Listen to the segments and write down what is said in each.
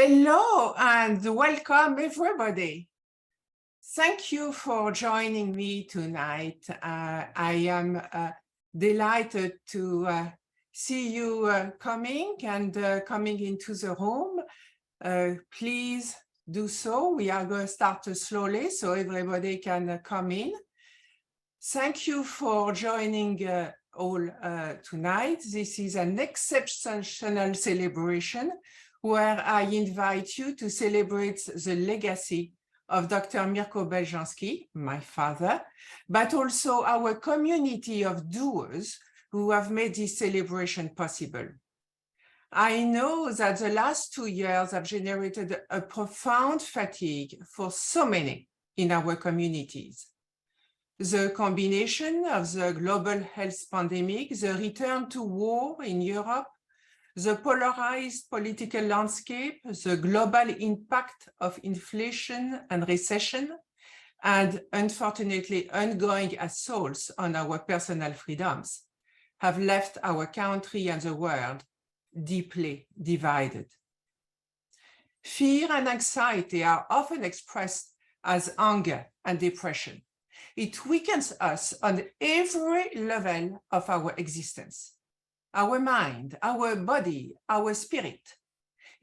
Hello and welcome everybody. Thank you for joining me tonight. I am delighted to see you coming into the room. Please do so. We are going to start slowly so everybody can come in. Thank you for joining all tonight. This is an exceptional celebration where I invite you to celebrate the legacy of Dr. Mirko Beljanski, my father, but also our community of doers who have made this celebration possible. I know that the last 2 years have generated a profound fatigue for so many in our communities. The combination of the global health pandemic, the return to war in Europe, the polarized political landscape, the global impact of inflation and recession, and unfortunately ongoing assaults on our personal freedoms have left our country and the world deeply divided. Fear and anxiety are often expressed as anger and depression. It weakens us on every level of our existence. Our mind, our body, our spirit.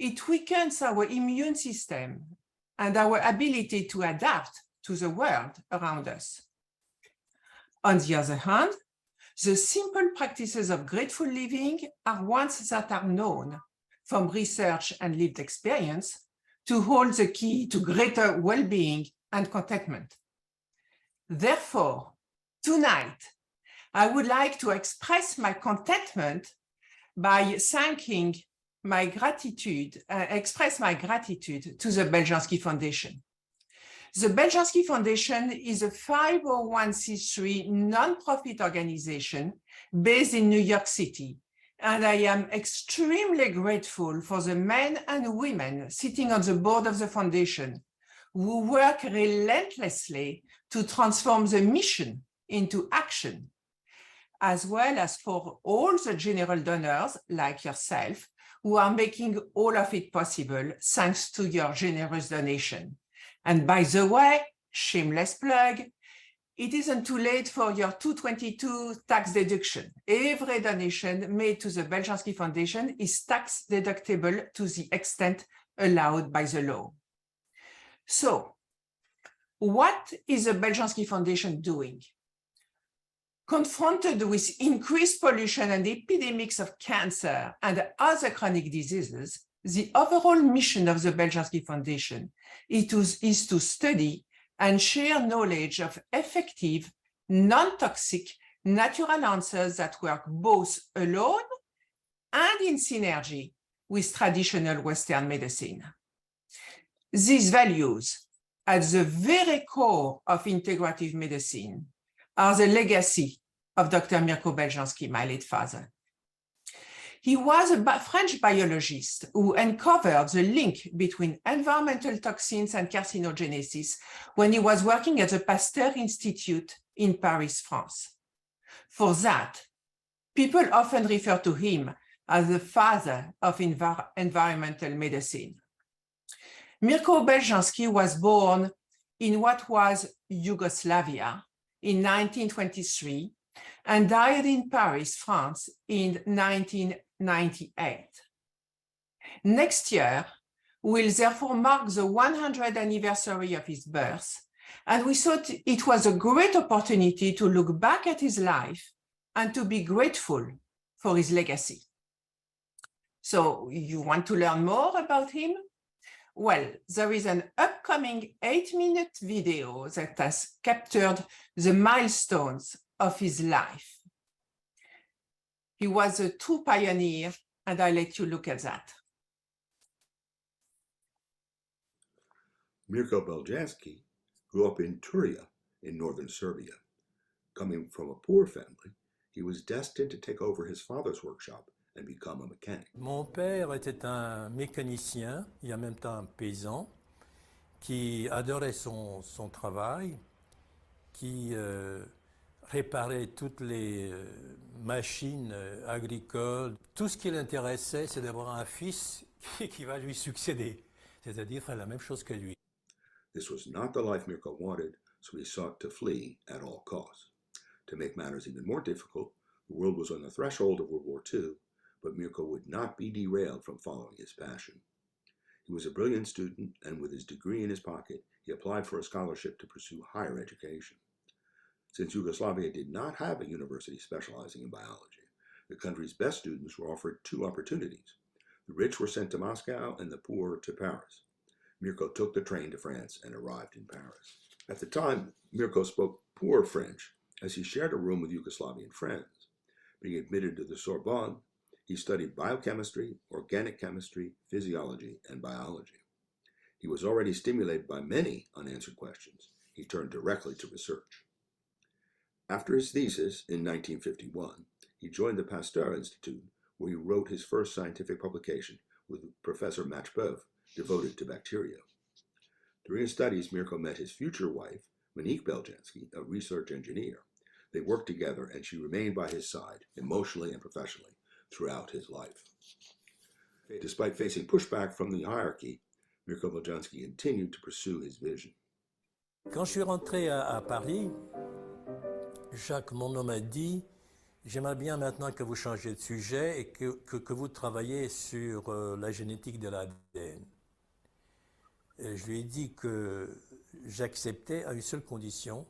It weakens our immune system and our ability to adapt to the world around us. On the other hand, the simple practices of grateful living are ones that are known from research and lived experience to hold the key to greater well-being and contentment. Therefore, tonight, I would like to express my contentment by express my gratitude to the Beljanski Foundation. The Beljanski Foundation is a 501c3 nonprofit organization based in New York City, and I am extremely grateful for the men and women sitting on the board of the foundation who work relentlessly to transform the mission into action, as well as for all the general donors like yourself who are making all of it possible thanks to your generous donation. And by the way, shameless plug, it isn't too late for your 222 tax deduction. Every donation made to the Beljanski Foundation is tax deductible to the extent allowed by the law. So, what is the Beljanski Foundation doing? Confronted with increased pollution and epidemics of cancer and other chronic diseases, the overall mission of the Beljanski Foundation is to study and share knowledge of effective, non-toxic, natural answers that work both alone and in synergy with traditional Western medicine. These values, at the very core of integrative medicine, are the legacy of Dr. Mirko Beljanski, my late father. He was a French biologist who uncovered the link between environmental toxins and carcinogenesis when he was working at the Pasteur Institute in Paris, France. For that, people often refer to him as the father of environmental medicine. Mirko Beljanski was born in what was Yugoslavia in 1923 and died in Paris, France in 1998. Next year will therefore mark the 100th anniversary of his birth, and we thought it was a great opportunity to look back at his life and to be grateful for his legacy. So you want to learn more about him? Well, there is an upcoming 8-minute video that has captured the milestones of his life. He was a true pioneer, and I'll let you look at that. Mirko Beljanski grew up in Turia in northern Serbia. Coming from a poor family, he was destined to take over his father's workshop and become a mechanic. Mon père était un mécanicien et en même temps un paysan qui adorait son travail, qui réparait toutes les machines agricoles. Tout ce qui l'intéressait, c'est d'avoir un fils qui va lui succéder. c'est-à-dire faire la même chose que lui. This was not the life Mirko wanted, so he sought to flee at all costs. To make matters even more difficult, the world was on the threshold of World War II, but Mirko would not be derailed from following his passion. He was a brilliant student, and with his degree in his pocket, he applied for a scholarship to pursue higher education. Since Yugoslavia did not have a university specializing in biology, the country's best students were offered two opportunities. The rich were sent to Moscow and the poor to Paris. Mirko took the train to France and arrived in Paris. At the time, Mirko spoke poor French as he shared a room with Yugoslavian friends. Being admitted to the Sorbonne, he studied biochemistry, organic chemistry, physiology, and biology. He was already stimulated by many unanswered questions. He turned directly to research. After his thesis in 1951, he joined the Pasteur Institute, where he wrote his first scientific publication with Professor Matchbeuf, devoted to bacteria. During his studies, Mirko met his future wife, Mirko Beljanski, a research engineer. They worked together, and she remained by his side, emotionally and professionally, throughout his life. Despite facing pushback from the hierarchy, Mirko Beljanski continued to pursue his vision. Quand je suis rentré à Paris, Jacques Monod m'a dit « J'aimerais bien maintenant que vous changiez de sujet et que vous travaillez sur la génétique de l'ADN. » Je lui ai dit que j'acceptais à une seule condition,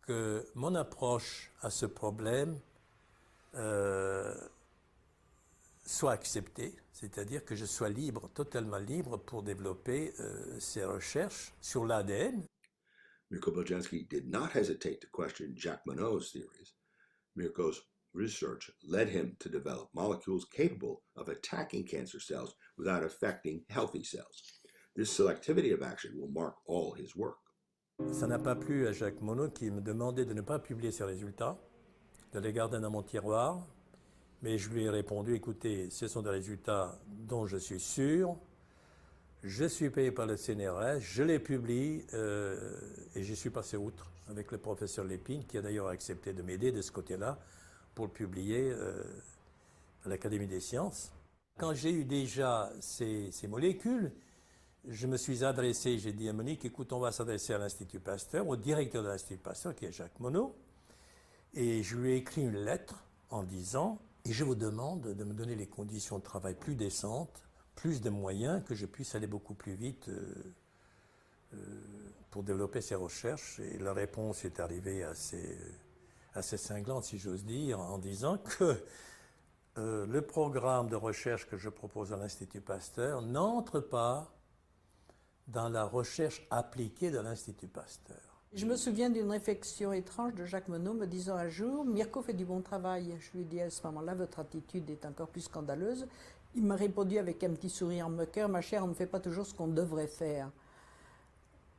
que mon approche à ce problème soit acceptée, c'est-à-dire que je sois libre, totalement libre pour développer ces recherches sur l'ADN. Mirko Beljanski did not hesitate to question Jacques Monod's theories. Mirko's research led him to develop molecules capable of attacking cancer cells without affecting healthy cells. This selectivity of action will mark all his work. Ça n'a pas plu à Jacques Monod qui me demandait de ne pas publier ses résultats, de les garder dans mon tiroir, mais je lui ai répondu, écoutez, ce sont des résultats dont je suis sûr, je suis payé par le CNRS, je les publie et je suis passé outre avec le professeur Lépine qui a d'ailleurs accepté de m'aider de ce côté-là pour le publier à l'Académie des sciences. Quand j'ai eu déjà ces molécules, je me suis adressé, j'ai dit à Monique, écoute, on va s'adresser à l'Institut Pasteur, au directeur de l'Institut Pasteur qui est Jacques Monod, et je lui ai écrit une lettre en disant, et je vous demande de me donner les conditions de travail plus décentes, plus de moyens, que je puisse aller beaucoup plus vite pour développer ces recherches. Et la réponse est arrivée assez cinglante, si j'ose dire, en disant que le programme de recherche que je propose à l'Institut Pasteur n'entre pas dans la recherche appliquée de l'Institut Pasteur. Je me souviens d'une réflexion étrange de Jacques Monod me disant un jour « Mirko fait du bon travail ». Je lui ai dit à ce moment-là « Votre attitude est encore plus scandaleuse ». Il m'a répondu avec un petit sourire moqueur « Ma chère, on ne fait pas toujours ce qu'on devrait faire ».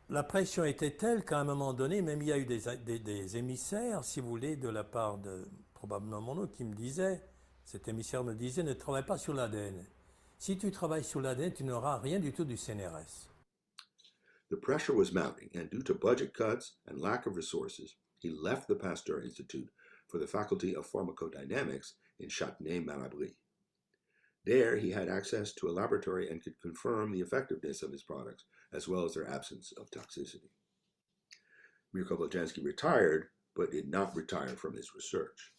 La pression était telle qu'à un moment donné, même il y a eu des émissaires, si vous voulez, de la part de probablement Monod qui me disait, cet émissaire me disait « Ne travaille pas sur l'ADN. Si tu travailles sur l'ADN, tu n'auras rien du tout du CNRS ». The pressure was mounting, and due to budget cuts and lack of resources, he left the Pasteur Institute for the Faculty of Pharmacodynamics in Châtenay-Malabry. There, he had access to a laboratory and could confirm the effectiveness of his products, as well as their absence of toxicity. Mirko Beljanski retired, but did not retire from his research.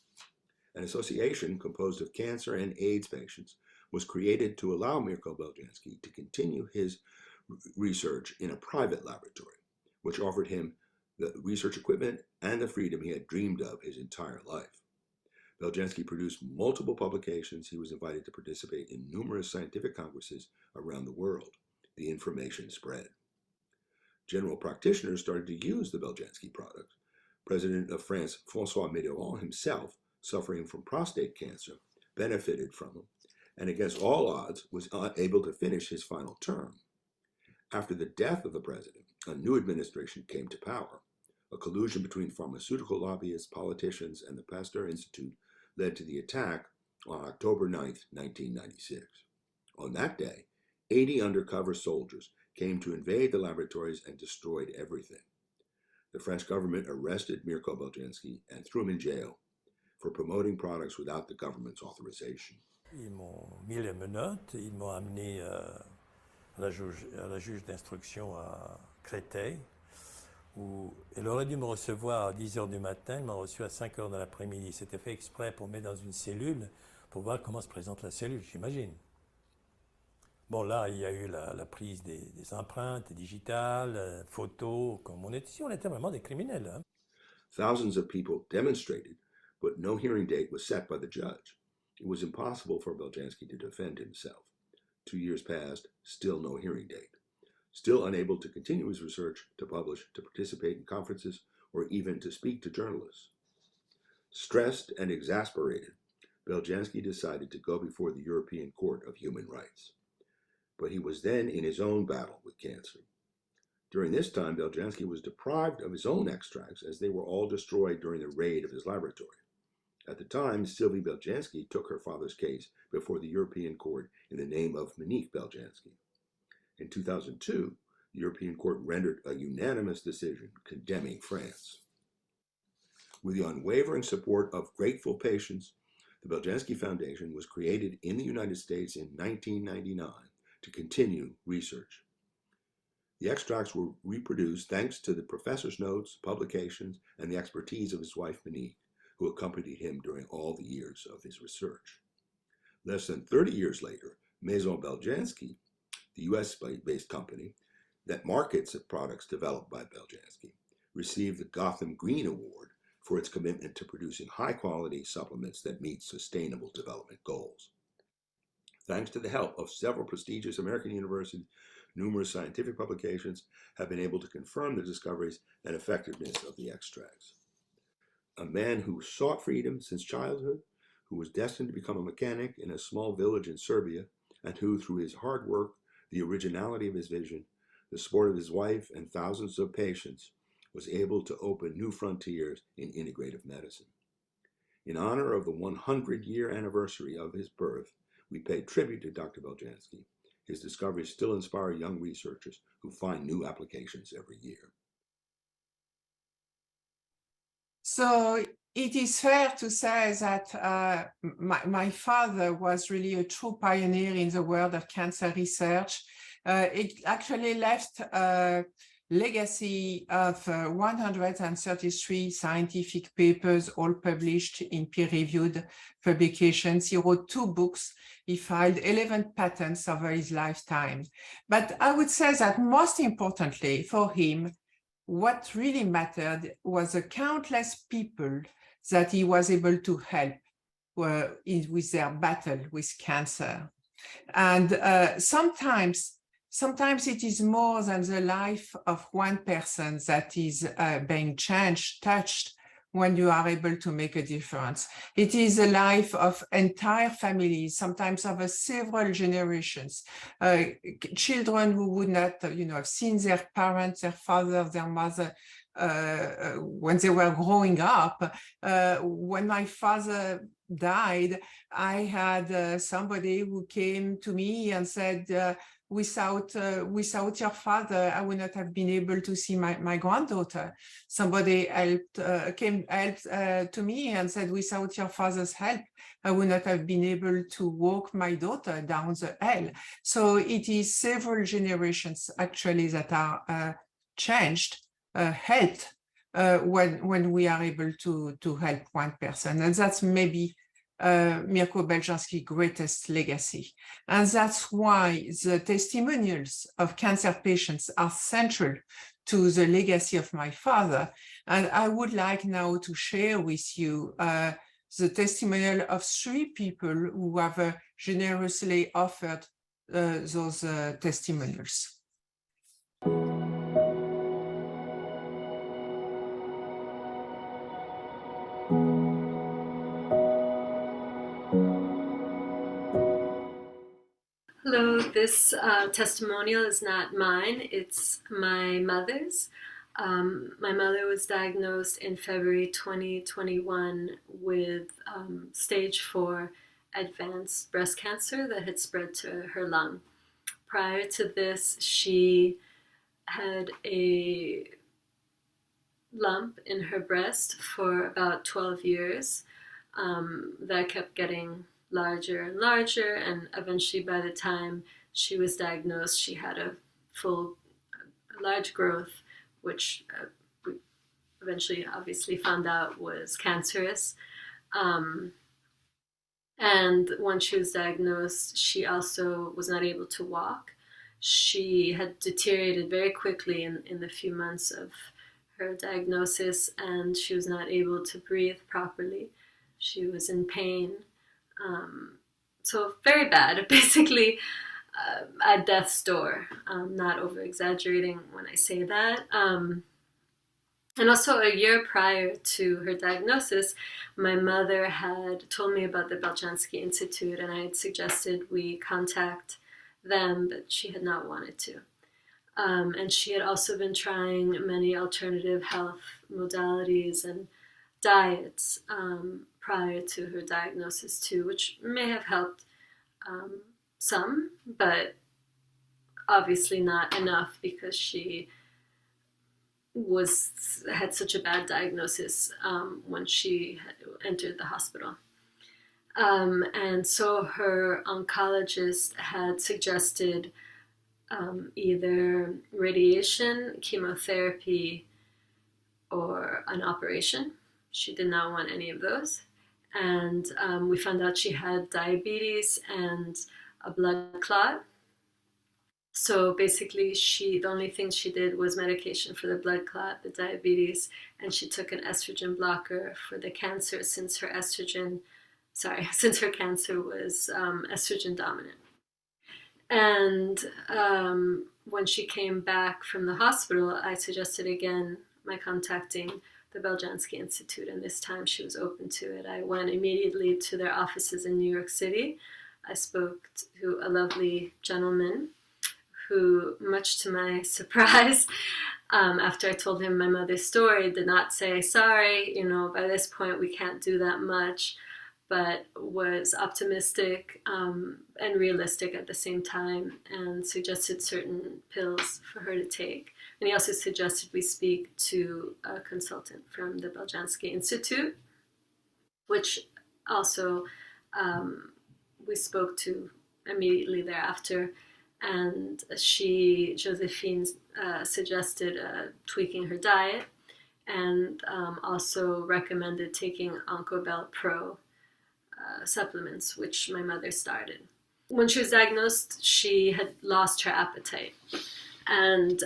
An association composed of cancer and AIDS patients was created to allow Mirko Beljanski to continue his research in a private laboratory, which offered him the research equipment and the freedom he had dreamed of his entire life. Beljanski produced multiple publications. He was invited to participate in numerous scientific congresses around the world. The information spread. General practitioners started to use the Beljanski products. President of France, François Mitterrand himself, suffering from prostate cancer, benefited from them, and against all odds was able to finish his final term. After the death of the president, a new administration came to power. A collusion between pharmaceutical lobbyists, politicians, and the Pasteur Institute led to the attack on October 9, 1996. On that day, 80 undercover soldiers came to invade the laboratories and destroyed everything. The French government arrested Mirko Beljanski and threw him in jail for promoting products without the government's authorization. Ils m'ont mis les menottes, ils m'ont amené à la juge d'instruction à Créteil, où elle aurait dû me recevoir à 10 h du matin, elle m'a reçu à 5 h de l'après-midi. C'était fait exprès pour me mettre dans une cellule, pour voir comment se présente la cellule, j'imagine. Bon, là, il y a eu la prise des empreintes digitales, photos, comme on était vraiment des criminels. Hein. Thousands of people demonstrated, but no hearing date was set by the judge. It was impossible for Beljanski to defend himself. 2 years passed, still no hearing date. Still unable to continue his research, to publish, to participate in conferences, or even to speak to journalists. Stressed and exasperated, Beljanski decided to go before the European Court of Human Rights. But he was then in his own battle with cancer. During this time, Beljanski was deprived of his own extracts as they were all destroyed during the raid of his laboratory. At the time, Sylvie Beljanski took her father's case before the European Court in the name of Mirko Beljanski. In 2002, the European Court rendered a unanimous decision condemning France. With the unwavering support of grateful patients, the Beljanski Foundation was created in the United States in 1999 to continue research. The extracts were reproduced thanks to the professor's notes, publications, and the expertise of his wife Monique, who accompanied him during all the years of his research. Less than 30 years later, Maison Beljanski, the US-based company that markets the products developed by Beljanski, received the Gotham Green Award for its commitment to producing high-quality supplements that meet sustainable development goals. Thanks to the help of several prestigious American universities, numerous scientific publications have been able to confirm the discoveries and effectiveness of the extracts. A man who sought freedom since childhood, who was destined to become a mechanic in a small village in Serbia, and who, through his hard work, the originality of his vision, the support of his wife, and thousands of patients, was able to open new frontiers in integrative medicine. In honor of the 100-year anniversary of his birth, we pay tribute to Dr. Beljanski. His discoveries still inspire young researchers who find new applications every year. So it is fair to say that my father was really a true pioneer in the world of cancer research. It actually left a legacy of 133 scientific papers, all published in peer-reviewed publications. He wrote 2 books. He filed 11 patents over his lifetime. But I would say that most importantly for him, what really mattered was the countless people that he was able to help with their battle with cancer. And sometimes it is more than the life of one person that is being changed, touched, when you are able to make a difference. It is the life of entire families, sometimes over several generations, children who would not, have seen their parents, their father, their mother, when they were growing up. When my father died, I had somebody who came to me and said, without your father, I would not have been able to see my granddaughter. Somebody came to me and said, without your father's help, I would not have been able to walk my daughter down the aisle. So it is several generations actually that are changed, helped when we are able to help one person. And that's maybe Mirko Beljanski's greatest legacy. And that's why the testimonials of cancer patients are central to the legacy of my father. And I would like now to share with you the testimonial of 3 people who have generously offered those testimonials. Hello, this testimonial is not mine, it's my mother's. My mother was diagnosed in February 2021 with stage 4 advanced breast cancer that had spread to her lung. Prior to this, she had a lump in her breast for about 12 years that kept getting larger and larger, and eventually by the time she was diagnosed, she had a large growth, which we eventually obviously found out was cancerous. And when she was diagnosed, she also was not able to walk. She had deteriorated very quickly in the few months of her diagnosis, and she was not able to breathe properly. She was in pain. So very bad, basically at death's door. Not over exaggerating when I say that. And also a year prior to her diagnosis, my mother had told me about the Beljanski Institute, and I had suggested we contact them, but she had not wanted to. And she had also been trying many alternative health modalities and diets prior to her diagnosis too, which may have helped some, but obviously not enough because she had such a bad diagnosis when she entered the hospital. And so her oncologist had suggested either radiation, chemotherapy, or an operation. She did not want any of those. And we found out she had diabetes and a blood clot. So basically, the only thing she did was medication for the blood clot, the diabetes, and she took an estrogen blocker for the cancer since her cancer was estrogen dominant. And when she came back from the hospital, I suggested again my contacting the Beljanski Institute, and this time she was open to it. I went immediately to their offices in New York City. I spoke to a lovely gentleman who, much to my surprise, after I told him my mother's story, did not say, sorry, by this point we can't do that much, but was optimistic and realistic at the same time and suggested certain pills for her to take. And he also suggested we speak to a consultant from the Beljanski Institute, which also we spoke to immediately thereafter. And Josephine, suggested tweaking her diet and also recommended taking Oncobel Pro supplements, which my mother started. When she was diagnosed, she had lost her appetite. And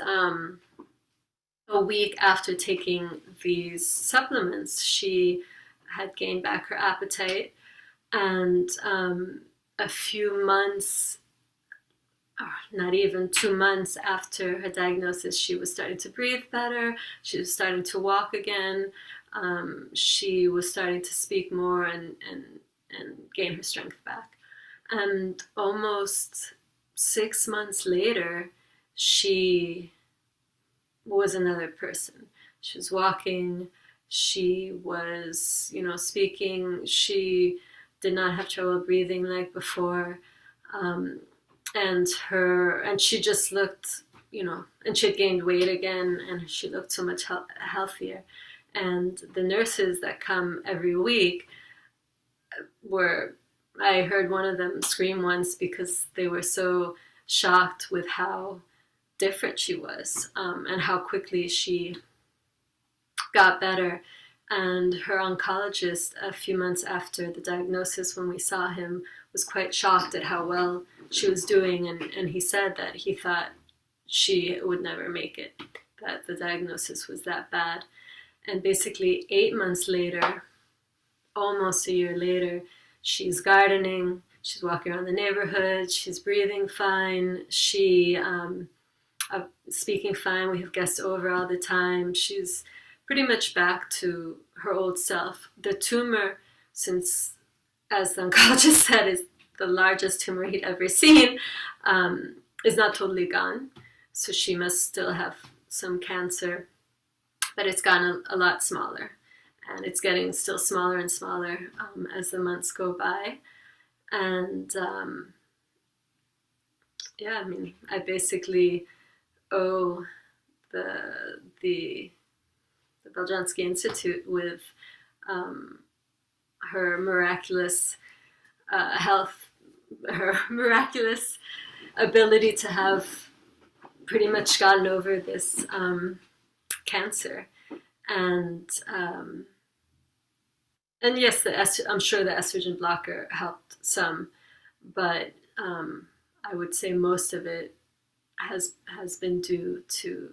a week after taking these supplements, she had gained back her appetite. And a few months, not even 2 months after her diagnosis, she was starting to breathe better. She was starting to walk again. She was starting to speak more and gain her strength back. And almost 6 months later, she was another person. She was walking. She was, speaking. She did not have trouble breathing like before. And she just looked, and she had gained weight again, and she looked so much healthier. And the nurses that come every week I heard one of them scream once because they were so shocked with how different she was, and how quickly she got better. And her oncologist, a few months after the diagnosis, when we saw him, was quite shocked at how well she was doing, and he said that he thought she would never make it, that the diagnosis was that bad. And basically 8 months later, almost a year later, she's gardening, she's walking around the neighborhood, she's breathing fine, she speaking fine, we have guests over all the time. She's pretty much back to her old self. The tumor, since, as the oncologist said, is the largest tumor he'd ever seen, is not totally gone. So she must still have some cancer, but it's gotten a lot smaller. And it's getting still smaller and smaller as the months go by. And I basically owe the Beljanski Institute with her miraculous health, her miraculous ability to have pretty much gotten over this cancer. And yes, I'm sure the estrogen blocker helped some, but I would say most of it has been due to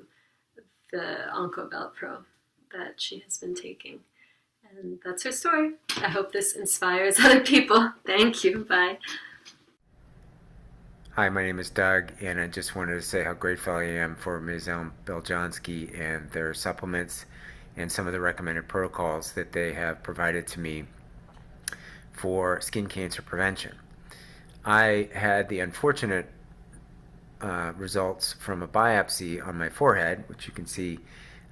the OncoBelPro that she has been taking. And that's her story. I hope this inspires other people. Thank you. Bye. Hi, my name is Doug, and I just wanted to say how grateful I am for Mirko Beljanski and their supplements and some of the recommended protocols that they have provided to me for skin cancer prevention. I had the unfortunate results from a biopsy on my forehead, which you can see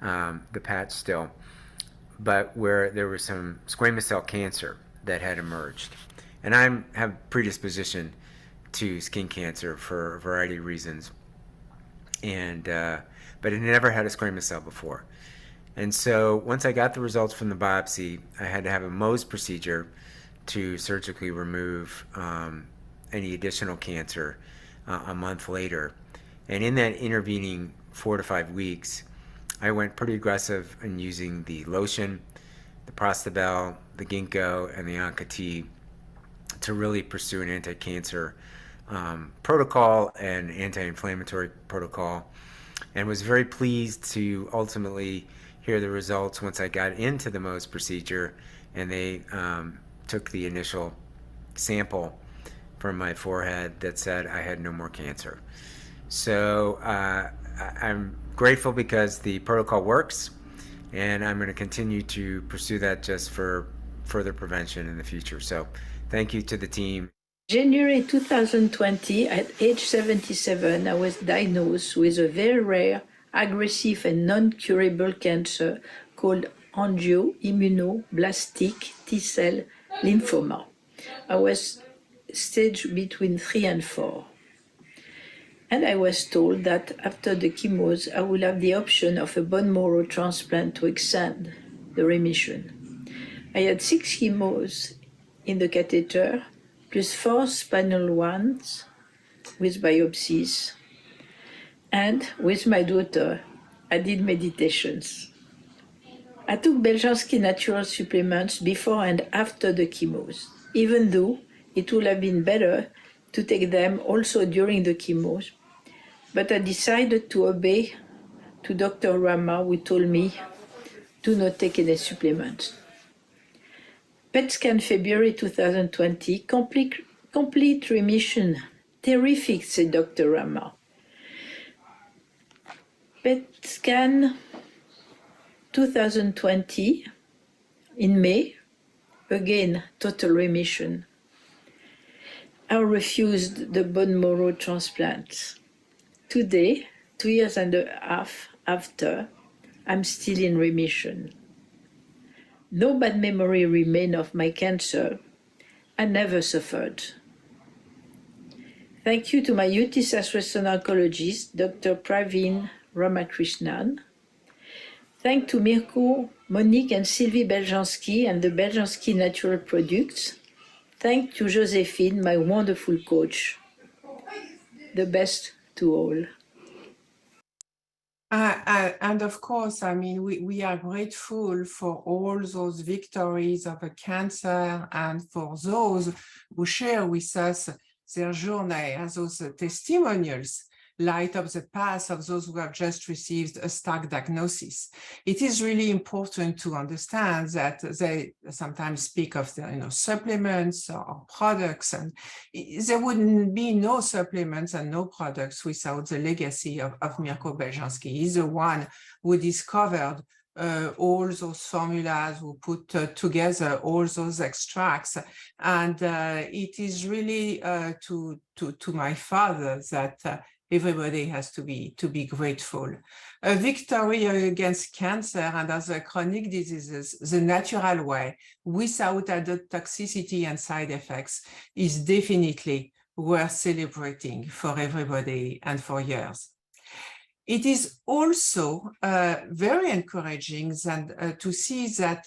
the patch still, but where there was some squamous cell cancer that had emerged. And I have predisposition to skin cancer for a variety of reasons, and but it never had a squamous cell before. And so once I got the results from the biopsy, I had to have a Mohs procedure to surgically remove any additional cancer a month later. And in that intervening 4 to 5 weeks, I went pretty aggressive in using the lotion, the Prostabel, the Ginkgo, and the Onca-T to really pursue an anti-cancer protocol and anti-inflammatory protocol, and was very pleased to ultimately hear the results once I got into the Mohs procedure, and they took the initial sample from my forehead that said I had no more cancer. So I'm grateful because the protocol works, and I'm going to continue to pursue that just for further prevention in the future. So thank you to the team. January 2020, at age 77, I was diagnosed with a very rare, aggressive and non-curable cancer called angioimmunoblastic T-cell lymphoma. I was stage between 3 and 4. And I was told that after the chemos, I will have the option of a bone marrow transplant to extend the remission. I had 6 chemos in the catheter, plus 4 spinal ones with biopsies. And with my daughter, I did meditations. I took Beljanski natural supplements before and after the chemos, even though it would have been better to take them also during the chemos. But I decided to obey to Dr. Rama, who told me, do not take any supplements. PET scan February 2020, complete remission. Terrific, said Dr. Rama. PET scan 2020, in May, again, total remission. I refused the bone marrow transplant. Today, 2 years and a half after, I'm still in remission. No bad memory remains of my cancer. I never suffered. Thank you to my UT Western oncologist, Dr. Praveen Ramakrishnan. Thank to Mirko, Monique and Sylvie Beljanski and the Beljanski Natural Products. Thank to Josephine, my wonderful coach. The best to all. And of course, I mean, we are grateful for all those victories of the cancer and for those who share with us their journey as those testimonials light up the path of those who have just received a stark diagnosis. It is really important to understand that they sometimes speak of the, supplements or products, and there wouldn't be no supplements and no products without the legacy of Mirko Beljanski. He's the one who discovered all those formulas, who put together all those extracts, and it is really to my father that everybody has to be grateful. A victory against cancer and other chronic diseases, the natural way, without added toxicity and side effects, is definitely worth celebrating for everybody and for years. It is also very encouraging to see that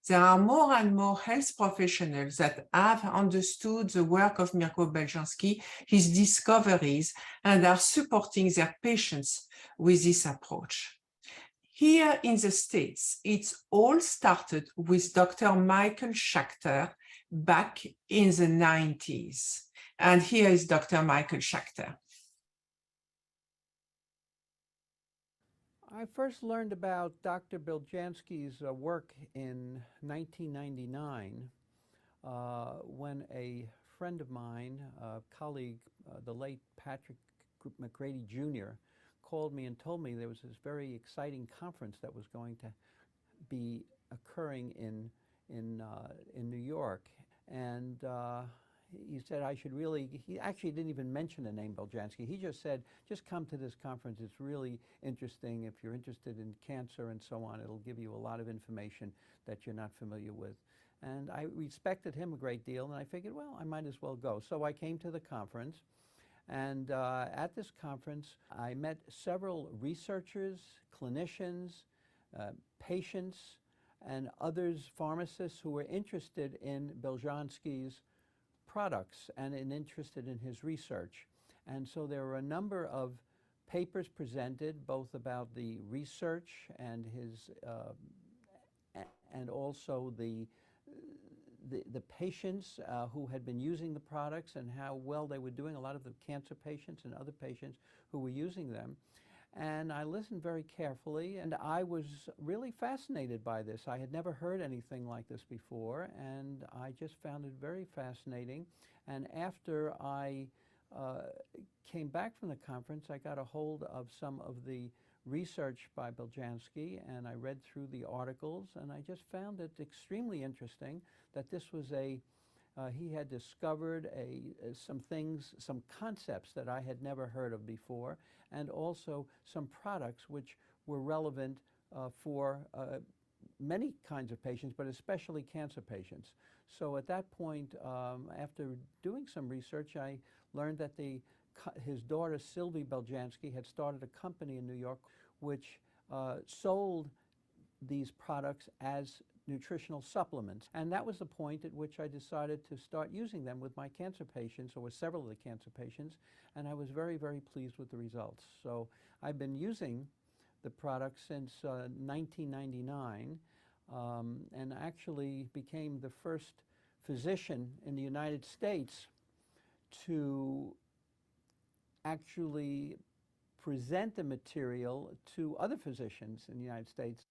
there are more and more health professionals that have understood the work of Mirko Beljanski, his discoveries, and are supporting their patients with this approach. Here in the States, it's all started with Dr. Michael Schachter back in the 90s. And here is Dr. Michael Schachter. I first learned about Dr. Beljanski's work in 1999 when a friend of mine, a colleague, the late Patrick McGrady Jr., called me and told me there was this very exciting conference that was going to be occurring in New York. And he said I should really, he actually didn't even mention the name Beljanski. He just said, just come to this conference. It's really interesting. If you're interested in cancer and so on, it'll give you a lot of information that you're not familiar with. And I respected him a great deal, and I figured, well, I might as well go. So I came to the conference, and at this conference, I met several researchers, clinicians, patients, and others, pharmacists who were interested in Beljanski's products and interested in his research. And so there were a number of papers presented, both about the research and his, and also the patients who had been using the products and how well they were doing, a lot of the cancer patients and other patients who were using them. And I listened very carefully, and I was really fascinated by this. I had never heard anything like this before, and I just found it very fascinating. And after I came back from the conference, I got a hold of some of the research by Beljanski, and I read through the articles, and I just found it extremely interesting that this was he had discovered some things, some concepts that I had never heard of before, and also some products which were relevant for many kinds of patients, but especially cancer patients. So at that point, after doing some research, I learned that his daughter, Sylvie Beljanski, had started a company in New York which sold these products as nutritional supplements. And that was the point at which I decided to start using them with my cancer patients, or with several of the cancer patients, and I was very, very pleased with the results. So I've been using the product since 1999, and actually became the first physician in the United States to actually present the material to other physicians in the United States.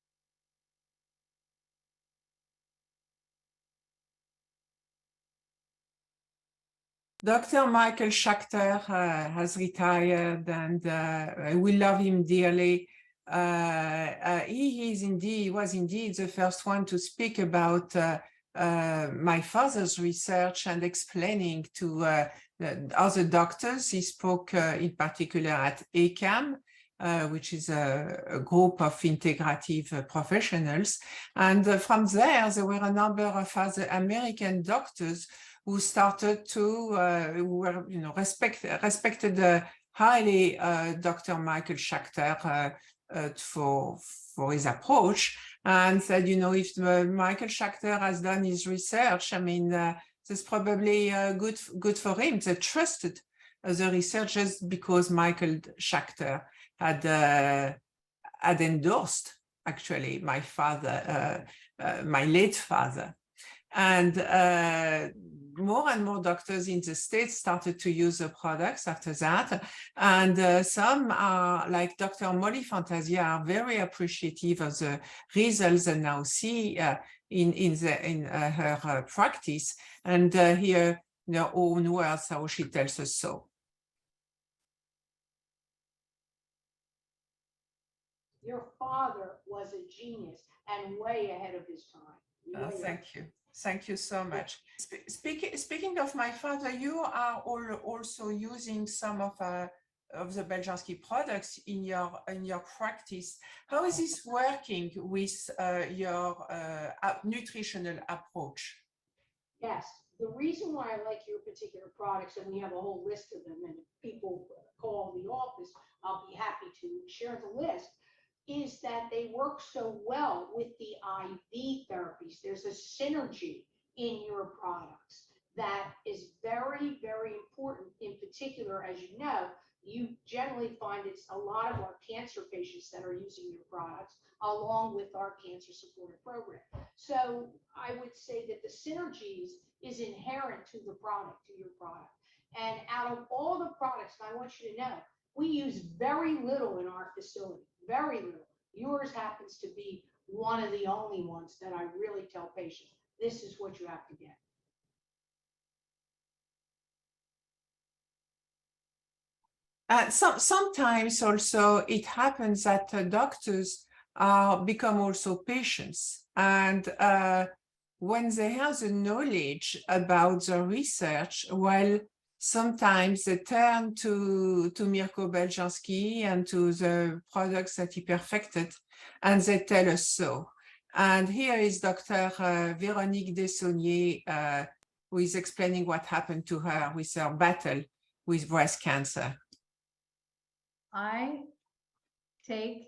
Dr. Michael Schachter has retired, and we love him dearly. He was indeed the first one to speak about my father's research and explaining to other doctors. He spoke in particular at ACAM, which is a group of integrative professionals. And from there were a number of other American doctors who started to, who were, respected highly Dr. Michael Schachter for his approach, and said, if Michael Schachter has done his research, I mean, that's probably good for him. They trusted the research just because Michael Schachter had endorsed, actually, my father, my late father. And more and more doctors in the States started to use the products after that. And some are, like Dr. Molly Fantasia, are very appreciative of the results they now see in her practice. And here, in her own words, how she tells us so. Your father was a genius and way ahead of his time. Thank you. Thank you so much. Speaking of my father, you are also using some of the Beljanski products in your practice. How is this working with your nutritional approach? Yes, The reason why I like your particular products, and we have a whole list of them, and if people call the office, I'll be happy to share the list, is that they work so well with the IV therapies. There's a synergy in your products that is very, very important. In particular, as you know, you generally find it's a lot of our cancer patients that are using your products along with our cancer supportive program. So I would say that the synergies is inherent to the product, to your product. And out of all the products, and I want you to know, we use very little in our facility, very little. Yours happens to be one of the only ones that I really tell patients, this is what you have to get. Sometimes also it happens that doctors become also patients, and when they have the knowledge about the research, well, sometimes they turn to Mirko Beljanski and to the products that he perfected, and they tell us so. And here is Dr. Véronique Dessaulniers, who is explaining what happened to her with her battle with breast cancer. I take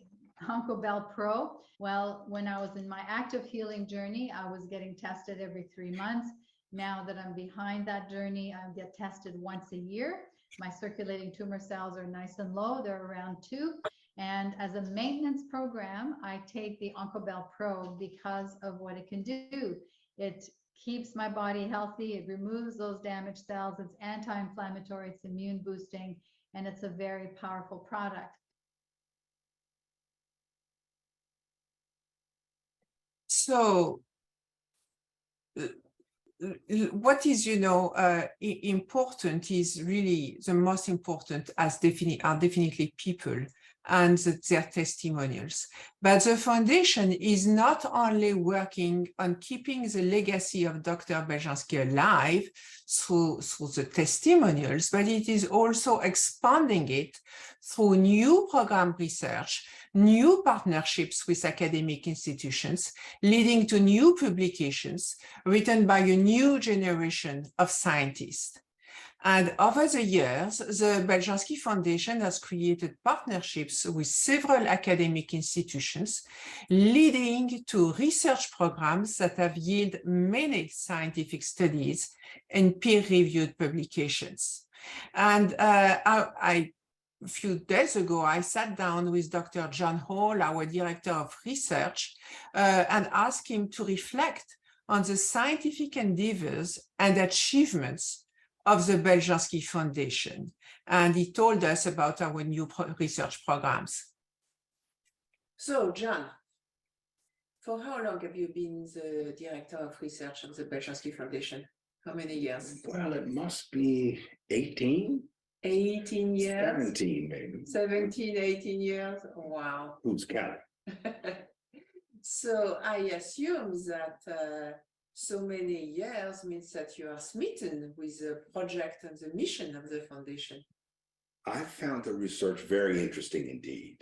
Oncobel Pro. Well, when I was in my active healing journey, I was getting tested every 3 months. Now that I'm behind that journey, I get tested once a year. My circulating tumor cells are nice and low. They're around 2. And as a maintenance program, I take the Oncobel Pro because of what it can do. It keeps my body healthy. It removes those damaged cells. It's anti-inflammatory. It's immune boosting. And it's a very powerful product. So what is, important is really the most important are definitely people and their testimonials. But the foundation is not only working on keeping the legacy of Dr. Beljanski alive through the testimonials, but it is also expanding it through new program research, new partnerships with academic institutions, leading to new publications written by a new generation of scientists. And over the years, the Beljanski Foundation has created partnerships with several academic institutions, leading to research programs that have yielded many scientific studies and peer-reviewed publications. And a few days ago, I sat down with Dr. John Hall, our director of research, and asked him to reflect on the scientific endeavors and achievements of the Beljanski Foundation. And he told us about our new research programs. So, John, for how long have you been the director of research of the Beljanski Foundation? How many years? Well, it must be 18. 18 years? 17, maybe. 17, 18 years? Wow. Who's counting? So I assume that so many years means that you are smitten with the project and the mission of the foundation. I found the research very interesting indeed.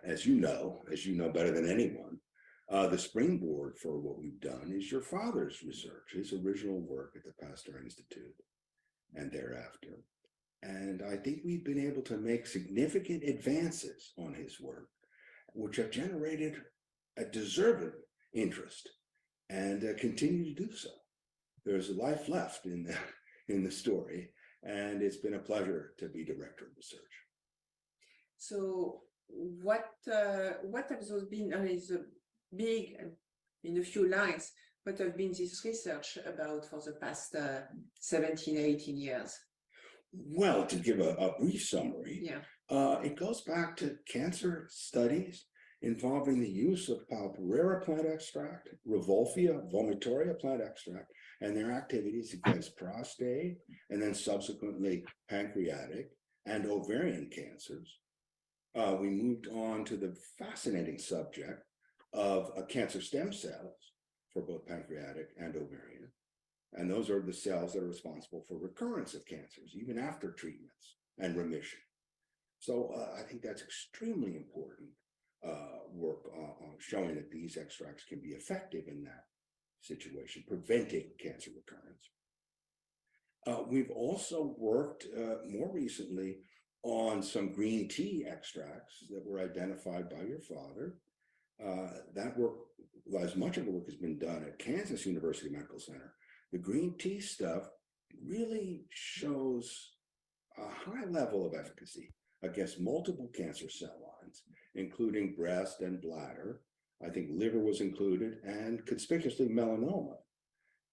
As you know better than anyone, the springboard for what we've done is your father's research, his original work at the Pasteur Institute and thereafter. And I think we've been able to make significant advances on his work, which have generated a deserved interest and continue to do so. There's life left in the story, and it's been a pleasure to be director of research. So what have those been, I mean, the big, in a few lines, what have been this research about for the past 17, 18 years? Well, to give a brief summary, yeah. It goes back to cancer studies involving the use of Palparera plant extract, Revolfia vomitoria plant extract, and their activities against prostate, and then subsequently pancreatic and ovarian cancers. We moved on to the fascinating subject of cancer stem cells for both pancreatic and ovarian. And those are the cells that are responsible for recurrence of cancers, even after treatments and remission. So I think that's extremely important work on showing that these extracts can be effective in that. situation, preventing cancer recurrence. We've also worked more recently on some green tea extracts that were identified by your father. That work, as much of the work has been done at Kansas University Medical Center, the green tea stuff really shows a high level of efficacy against multiple cancer cell lines, including breast and bladder. I think liver was included, and conspicuously melanoma.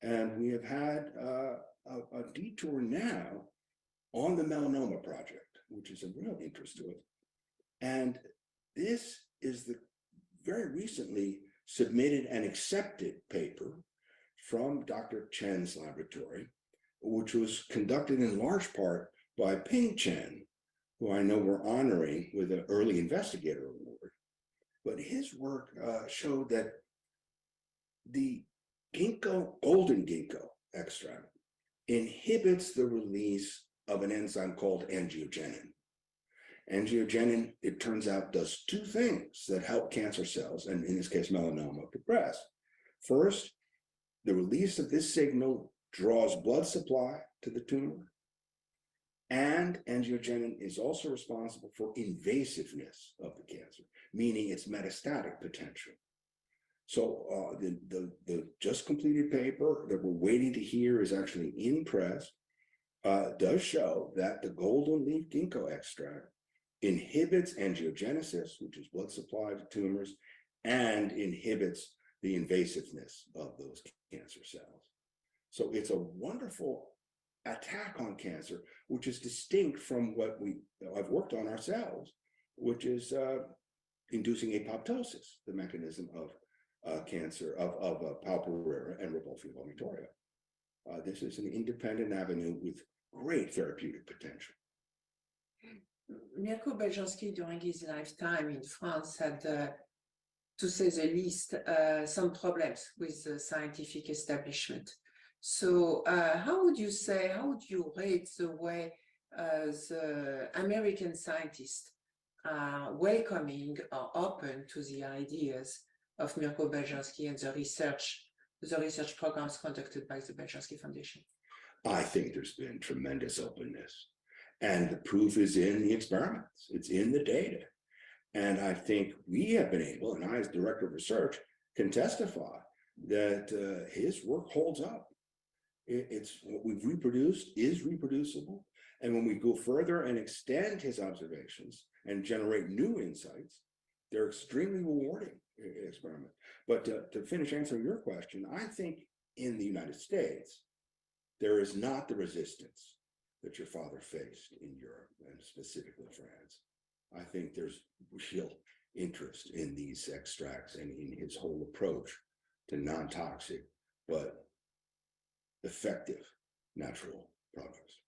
And we have had a detour now on the melanoma project, which is of real interest to us. And this is the very recently submitted and accepted paper from Dr. Chen's laboratory, which was conducted in large part by Ping Chen, who I know we're honoring with an early investigator award. But his work showed that the golden ginkgo extract inhibits the release of an enzyme called angiogenin. Angiogenin, it turns out, does two things that help cancer cells, and in this case, melanoma, progress. First, the release of this signal draws blood supply to the tumor, and angiogenin is also responsible for invasiveness of the cancer, meaning its metastatic potential. So the just completed paper that we're waiting to hear is actually in press, does show that the golden leaf ginkgo extract inhibits angiogenesis, which is blood supply to tumors, and inhibits the invasiveness of those cancer cells. So it's a wonderful attack on cancer, which is distinct from what I've worked on ourselves, which is inducing apoptosis, the mechanism of cancer of Pulmonary and Rudolphia vomitoria. This is an independent avenue with great therapeutic potential. Mirko Beljanski, during his lifetime in France, had, to say the least, some problems with the scientific establishment. So how would you rate the way the American scientists are welcoming or open to the ideas of Mirko Beljanski and the research programs conducted by the Beljanski Foundation? I think there's been tremendous openness. And the proof is in the experiments, it's in the data. And I think we have been able, and I as director of research can testify that his work holds up. It's what we've reproduced is reproducible. And when we go further and extend his observations and generate new insights, they're extremely rewarding experiments. But to finish answering your question, I think in the United States, there is not the resistance that your father faced in Europe and specifically France. I think there's real interest in these extracts and in his whole approach to non-toxic but effective natural products.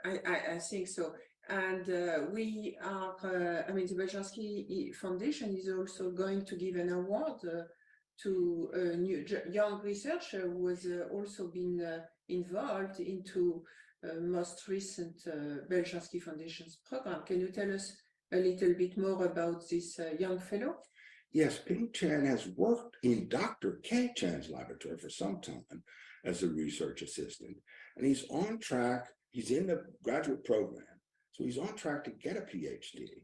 I think so. And we are, the Beljanski Foundation is also going to give an award to a new young researcher who has also been involved into most recent Beljanski Foundation's program. Can you tell us a little bit more about this young fellow? Yes, Ping Chen has worked in Dr. K. Chen's laboratory for some time as a research assistant, and he's on track. He's in the graduate program, so he's on track to get a PhD.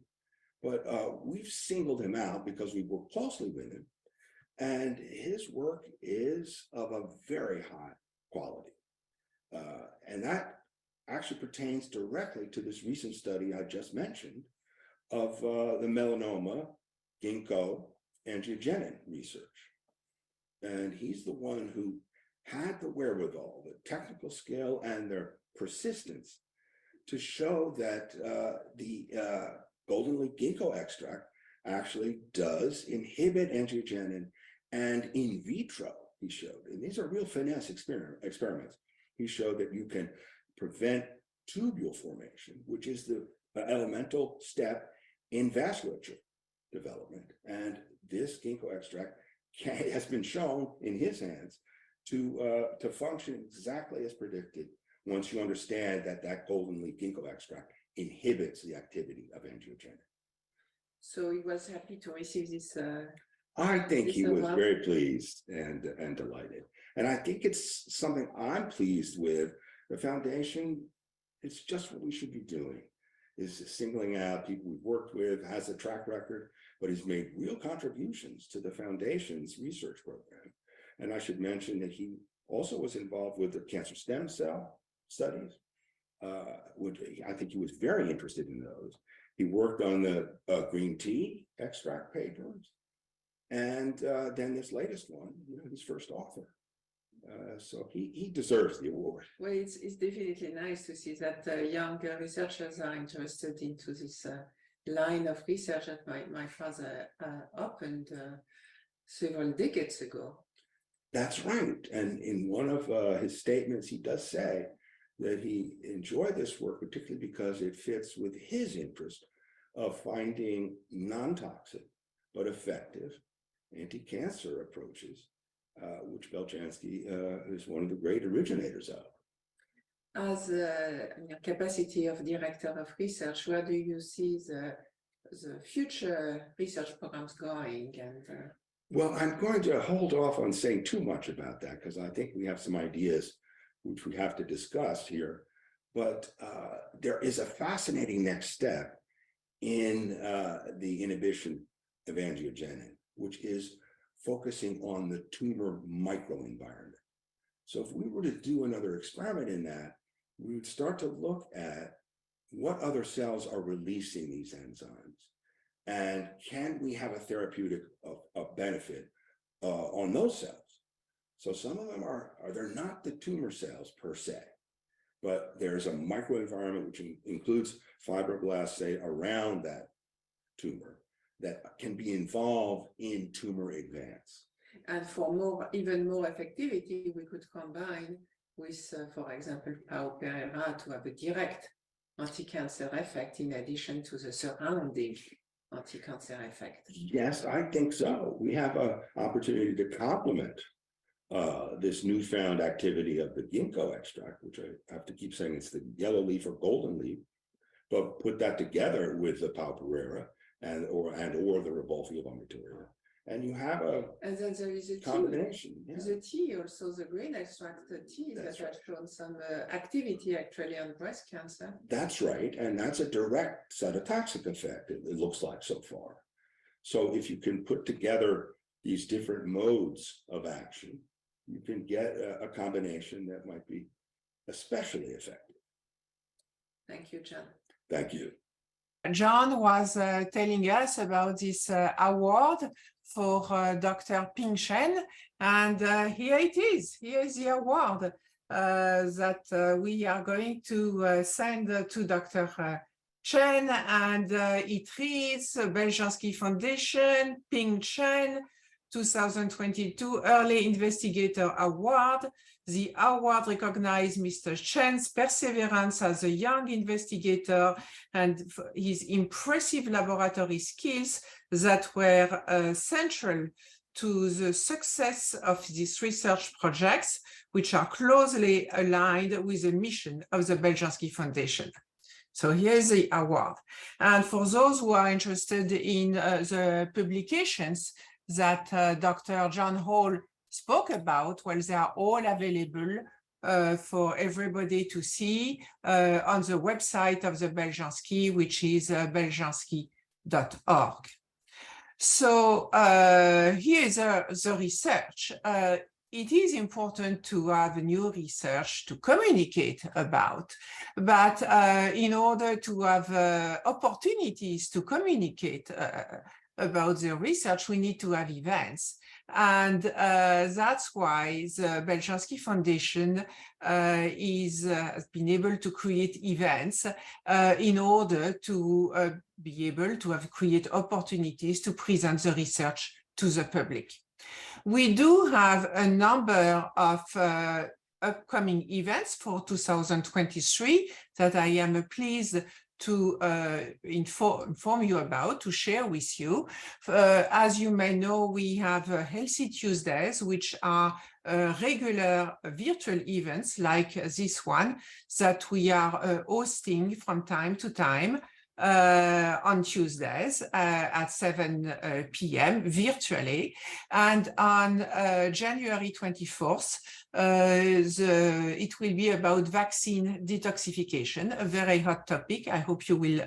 But we've singled him out because we work closely with him, and his work is of a very high quality. And that actually pertains directly to this recent study I just mentioned of the melanoma ginkgo angiogenin research. And he's the one who had the wherewithal, the technical skill, and their persistence to show that the golden leaf ginkgo extract actually does inhibit angiogenin, and in vitro, he showed, and these are real finesse experiments, he showed that you can prevent tubule formation, which is the elemental step in vasculature development. And this ginkgo extract has been shown in his hands to function exactly as predicted once you understand that that golden leaf ginkgo extract inhibits the activity of angiogenin. So he was happy to receive this. I think he was very pleased and delighted. And I think it's something I'm pleased with. The foundation, it's just what we should be doing, is singling out people we've worked with, has a track record, but he's made real contributions to the foundation's research program. And I should mention that he also was involved with the cancer stem cell studies, which I think he was very interested in those. He worked on the green tea extract papers, and then this latest one, his first author. So he deserves the award. Well, it's definitely nice to see that young researchers are interested into this line of research that my father opened several decades ago. That's right. And in one of his statements, he does say that he enjoyed this work, particularly because it fits with his interest of finding non-toxic but effective anti-cancer approaches, which Beljanski is one of the great originators of. As a capacity of director of research, where do you see the future research programs going? And well, I'm going to hold off on saying too much about that because I think we have some ideas which we have to discuss here. But there is a fascinating next step in the inhibition of angiogenin, which is focusing on the tumor microenvironment. So if we were to do another experiment in that, we would start to look at what other cells are releasing these enzymes, and can we have a therapeutic benefit on those cells? So some of them they're not the tumor cells per se, but there's a microenvironment which includes fibroblasts, say, around that tumor that can be involved in tumor advance. And for even more effectivity, we could combine with, for example, Pao Pereira to have a direct anti-cancer effect in addition to the surrounding anti-cancer effect. Yes, I think so. We have an opportunity to complement this newfound activity of the ginkgo extract, which I have to keep saying it's the yellow leaf or golden leaf, but put that together with the Pao Pereira or the Revolvia vomitoria, and you have a and then there is a combination. Tea. The tea, also the green extract tea that has shown some activity actually on breast cancer. That's right, and that's a direct cytotoxic effect. It looks like so far. So if you can put together these different modes of action, you can get a combination that might be especially effective. Thank you, John. Thank you. John was telling us about this award for Dr. Ping Chen, and here it is. Here is the award that we are going to send to Dr. Chen, and it reads Beljanski Foundation, Ping Chen, 2022 Early Investigator Award. The award recognized Mr. Chen's perseverance as a young investigator and his impressive laboratory skills that were central to the success of these research projects, which are closely aligned with the mission of the Beljanski Foundation. So here's the award. And for those who are interested in the publications that Dr. John Hall spoke about, well, they are all available for everybody to see on the website of the Beljanski, which is beljanski.org. So here is the research. It is important to have new research to communicate about, but in order to have opportunities to communicate about the research, we need to have events. And that's why the Beljanski Foundation has been able to create events in order to be able to create opportunities to present the research to the public. We do have a number of upcoming events for 2023 that I am pleased to inform you about, to share with you. As you may know, we have Healthy Tuesdays, which are regular virtual events like this one that we are hosting from time to time. on Tuesdays at 7 p.m. virtually. And on January 24th, it will be about vaccine detoxification, a very hot topic. I hope you will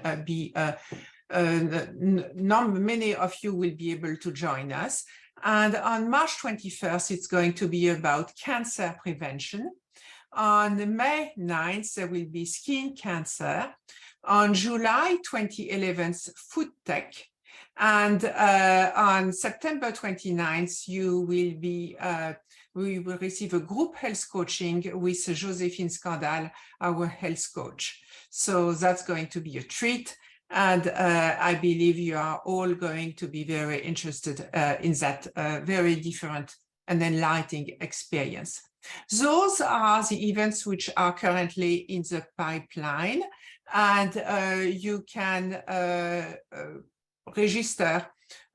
many of you will be able to join us. And on March 21st, it's going to be about cancer prevention. On May 9th, there will be skin cancer. On July 2011, food tech. And on September 29th, we will receive a group health coaching with Joséphine Scandal, our health coach. So that's going to be a treat. And I believe you are all going to be very interested in that very different and enlightening experience. Those are the events which are currently in the pipeline, and you can register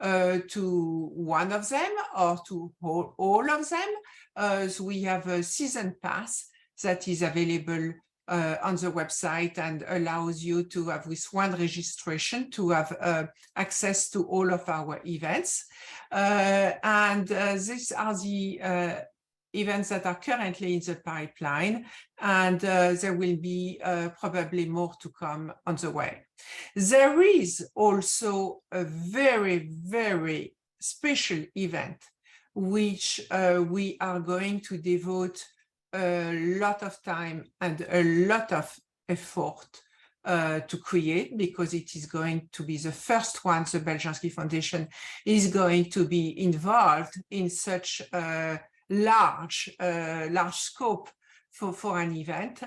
to one of them or to all of them. So we have a season pass that is available on the website and allows you to have, with one registration, to have access to all of our events. These are the events that are currently in the pipeline, and there will be probably more to come on the way. There is also a very, very special event which we are going to devote a lot of time and a lot of effort to create, because it is going to be the first one the Beljanski Foundation is going to be involved in such a large scope for an event.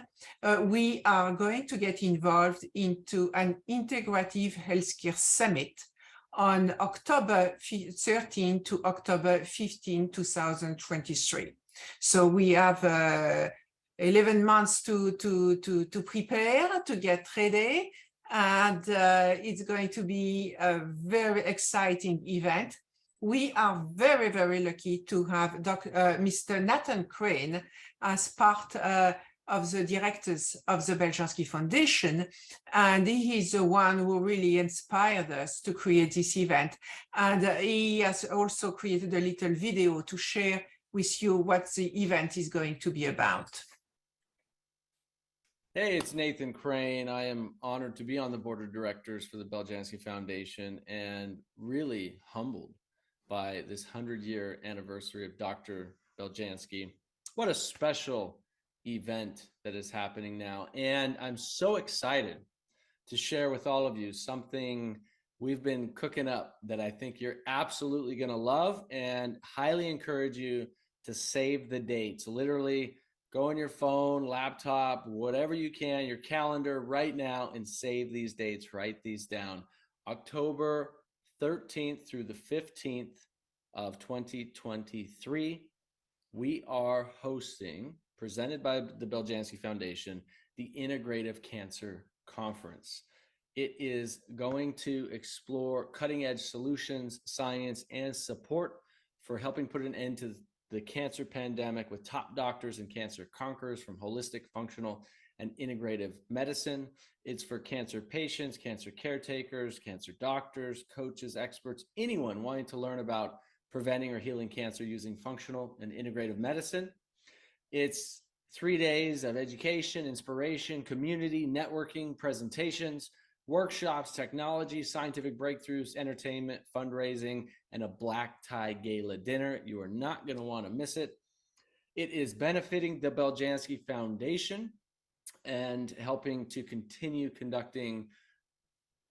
We are going to get involved into an integrative healthcare summit on October 13 to October 15, 2023. So we have 11 months to prepare, to get ready, and it's going to be a very exciting event. We are very, very lucky to have Mr. Nathan Crane as part of the directors of the Beljanski Foundation, and he is the one who really inspired us to create this event. And he has also created a little video to share with you what the event is going to be about. Hey, it's Nathan Crane. I am honored to be on the board of directors for the Beljanski Foundation and really humbled by this 100-year anniversary of Dr. Beljanski. What a special event that is happening now. And I'm so excited to share with all of you something we've been cooking up that I think you're absolutely going to love, and highly encourage you to save the dates. Literally go on your phone, laptop, whatever you can, your calendar right now, and save these dates. Write these down. October 13th through the 15th of 2023, we are hosting, presented by the Beljanski Foundation, the Integrative Cancer Conference. It is going to explore cutting-edge solutions, science, and support for helping put an end to the cancer pandemic with top doctors and cancer conquerors from holistic, functional, and integrative medicine. It's for cancer patients, cancer caretakers, cancer doctors, coaches, experts, anyone wanting to learn about preventing or healing cancer using functional and integrative medicine. It's 3 days of education, inspiration, community, networking, presentations, workshops, technology, scientific breakthroughs, entertainment, fundraising, and a black tie gala dinner. You are not going to want to miss it. It is benefiting the Beljanski Foundation and helping to continue conducting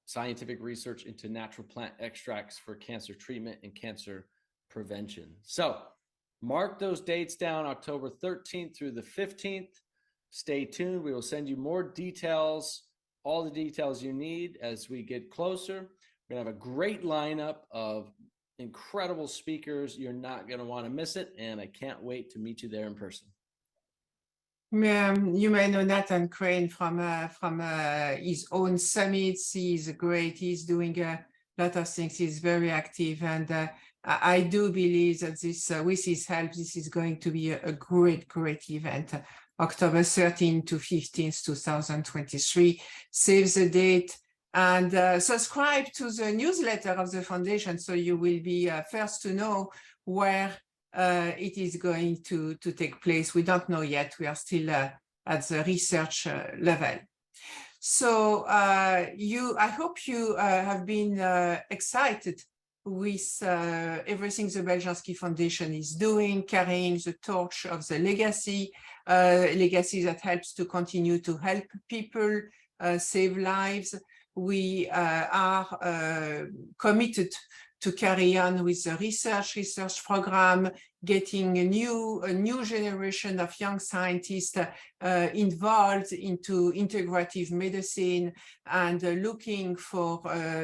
scientific research into natural plant extracts for cancer treatment and cancer prevention. So mark those dates down, October 13th through the 15th. Stay tuned. We will send you more details, all the details you need as we get closer. We're going to have a great lineup of incredible speakers. You're not going to want to miss it, and I can't wait to meet you there in person. You may know Nathan Crane from his own summits. He's great. He's doing a lot of things. He's very active, and I do believe that this, with his help, this is going to be a great event. October 13 to 15th, 2023. Save the date And subscribe to the newsletter of the foundation so you will be first to know where it is going to take place. We don't know yet. We are still at the research level. So I hope you have been excited with everything the Beljanski Foundation is doing, carrying the torch of the legacy that helps to continue to help people save lives. We are committed to carry on with the research program, getting a new generation of young scientists involved into integrative medicine and looking for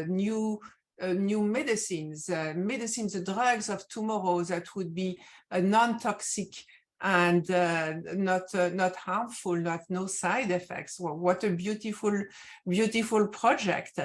new medicines, the drugs of tomorrow that would be non-toxic and not harmful, no side effects. Well, what a beautiful project.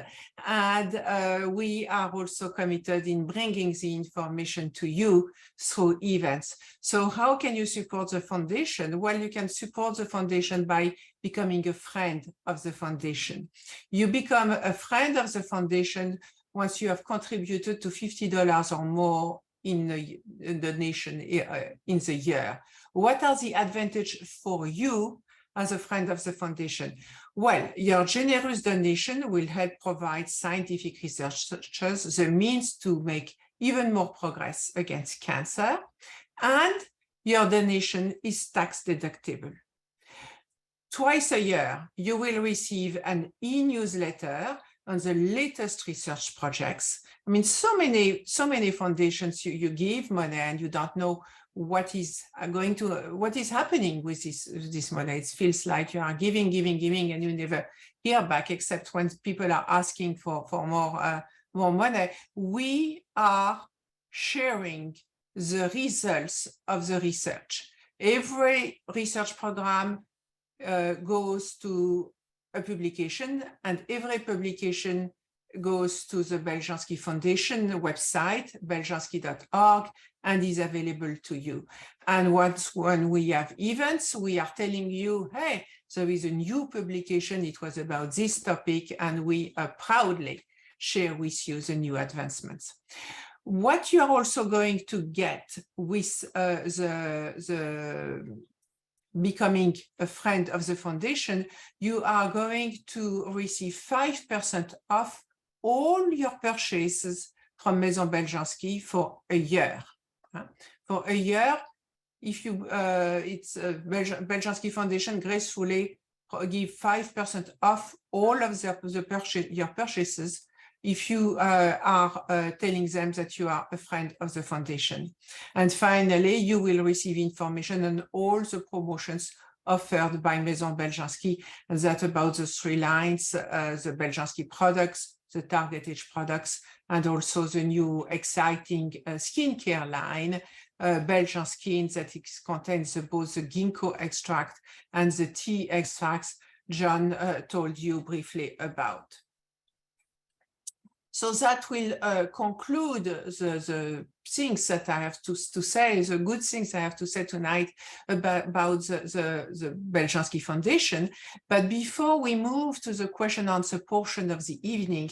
And we are also committed in bringing the information to you through events. So how can you support the foundation? Well, you can support the foundation by becoming a friend of the foundation. You become a friend of the foundation once you have contributed to $50 or more in the donation in the year. What are the advantages for you as a friend of the foundation? Well, your generous donation will help provide scientific researchers the means to make even more progress against cancer, and your donation is tax deductible. Twice a year, you will receive an e-newsletter on the latest research projects. I mean, so many foundations, you give money and you don't know what is happening with this money. It feels like you are giving, and you never hear back, except when people are asking for more money. We are sharing the results of the research. Every research program goes to a publication, and every publication goes to the Beljanski Foundation website, beljanski.org, and is available to you. And when we have events, we are telling you, hey, there is a new publication, it was about this topic, and we proudly share with you the new advancements. What you are also going to get with the becoming a friend of the foundation, you are going to receive 5% off all your purchases from Maison Beljanski for a year. For a year, if you, Beljanski Foundation gracefully give 5% off all of your purchases if you are telling them that you are a friend of the foundation. And finally, you will receive information on all the promotions offered by Maison Beljanski, and that about the 3 lines, the Beljanski products, the targeted products, and also the new exciting skincare line, Belgian Skin, that contains both the ginkgo extract and the tea extracts John told you briefly about. So that will conclude the things that I have to say, the good things I have to say tonight about the Beljanski Foundation. But before we move to the question and answer portion of the evening,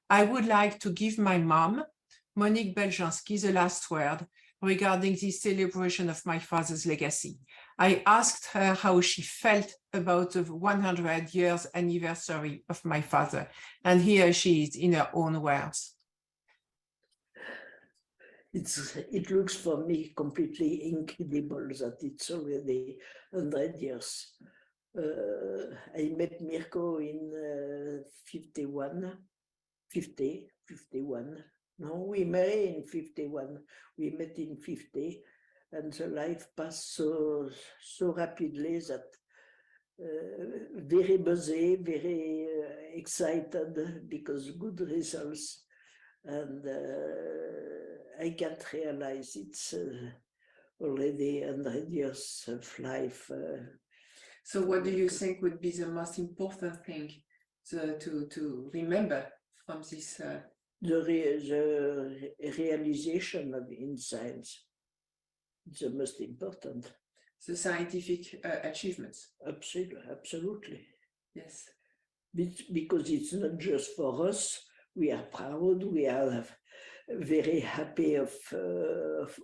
I would like to give my mom, Monique Beljanski, the last word regarding the celebration of my father's legacy. I asked her how she felt about the 100 years anniversary of my father, and here she is in her own words. It looks for me completely incredible that it's already 100 years. I met Mirko in 51. No, we married in 51. We met in 50, and the life passed so rapidly that very busy, very excited because good results, and I can't realize it's already 100 years of life. So what do you think would be the most important thing to remember from this? The realization of insights is the most important. The scientific achievements. Absolutely. Yes. because it's not just for us. We are proud, we are very happy of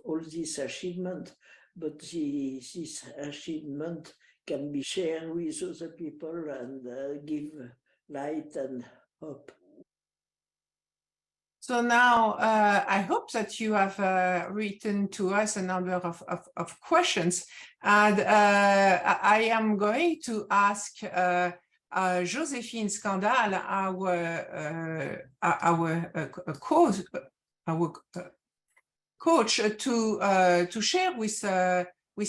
all this achievement, but this achievement can be shared with other people and give light and hope. So now I hope that you have written to us a number of questions, and I am going to ask Joséphine Scandal, our coach, to share with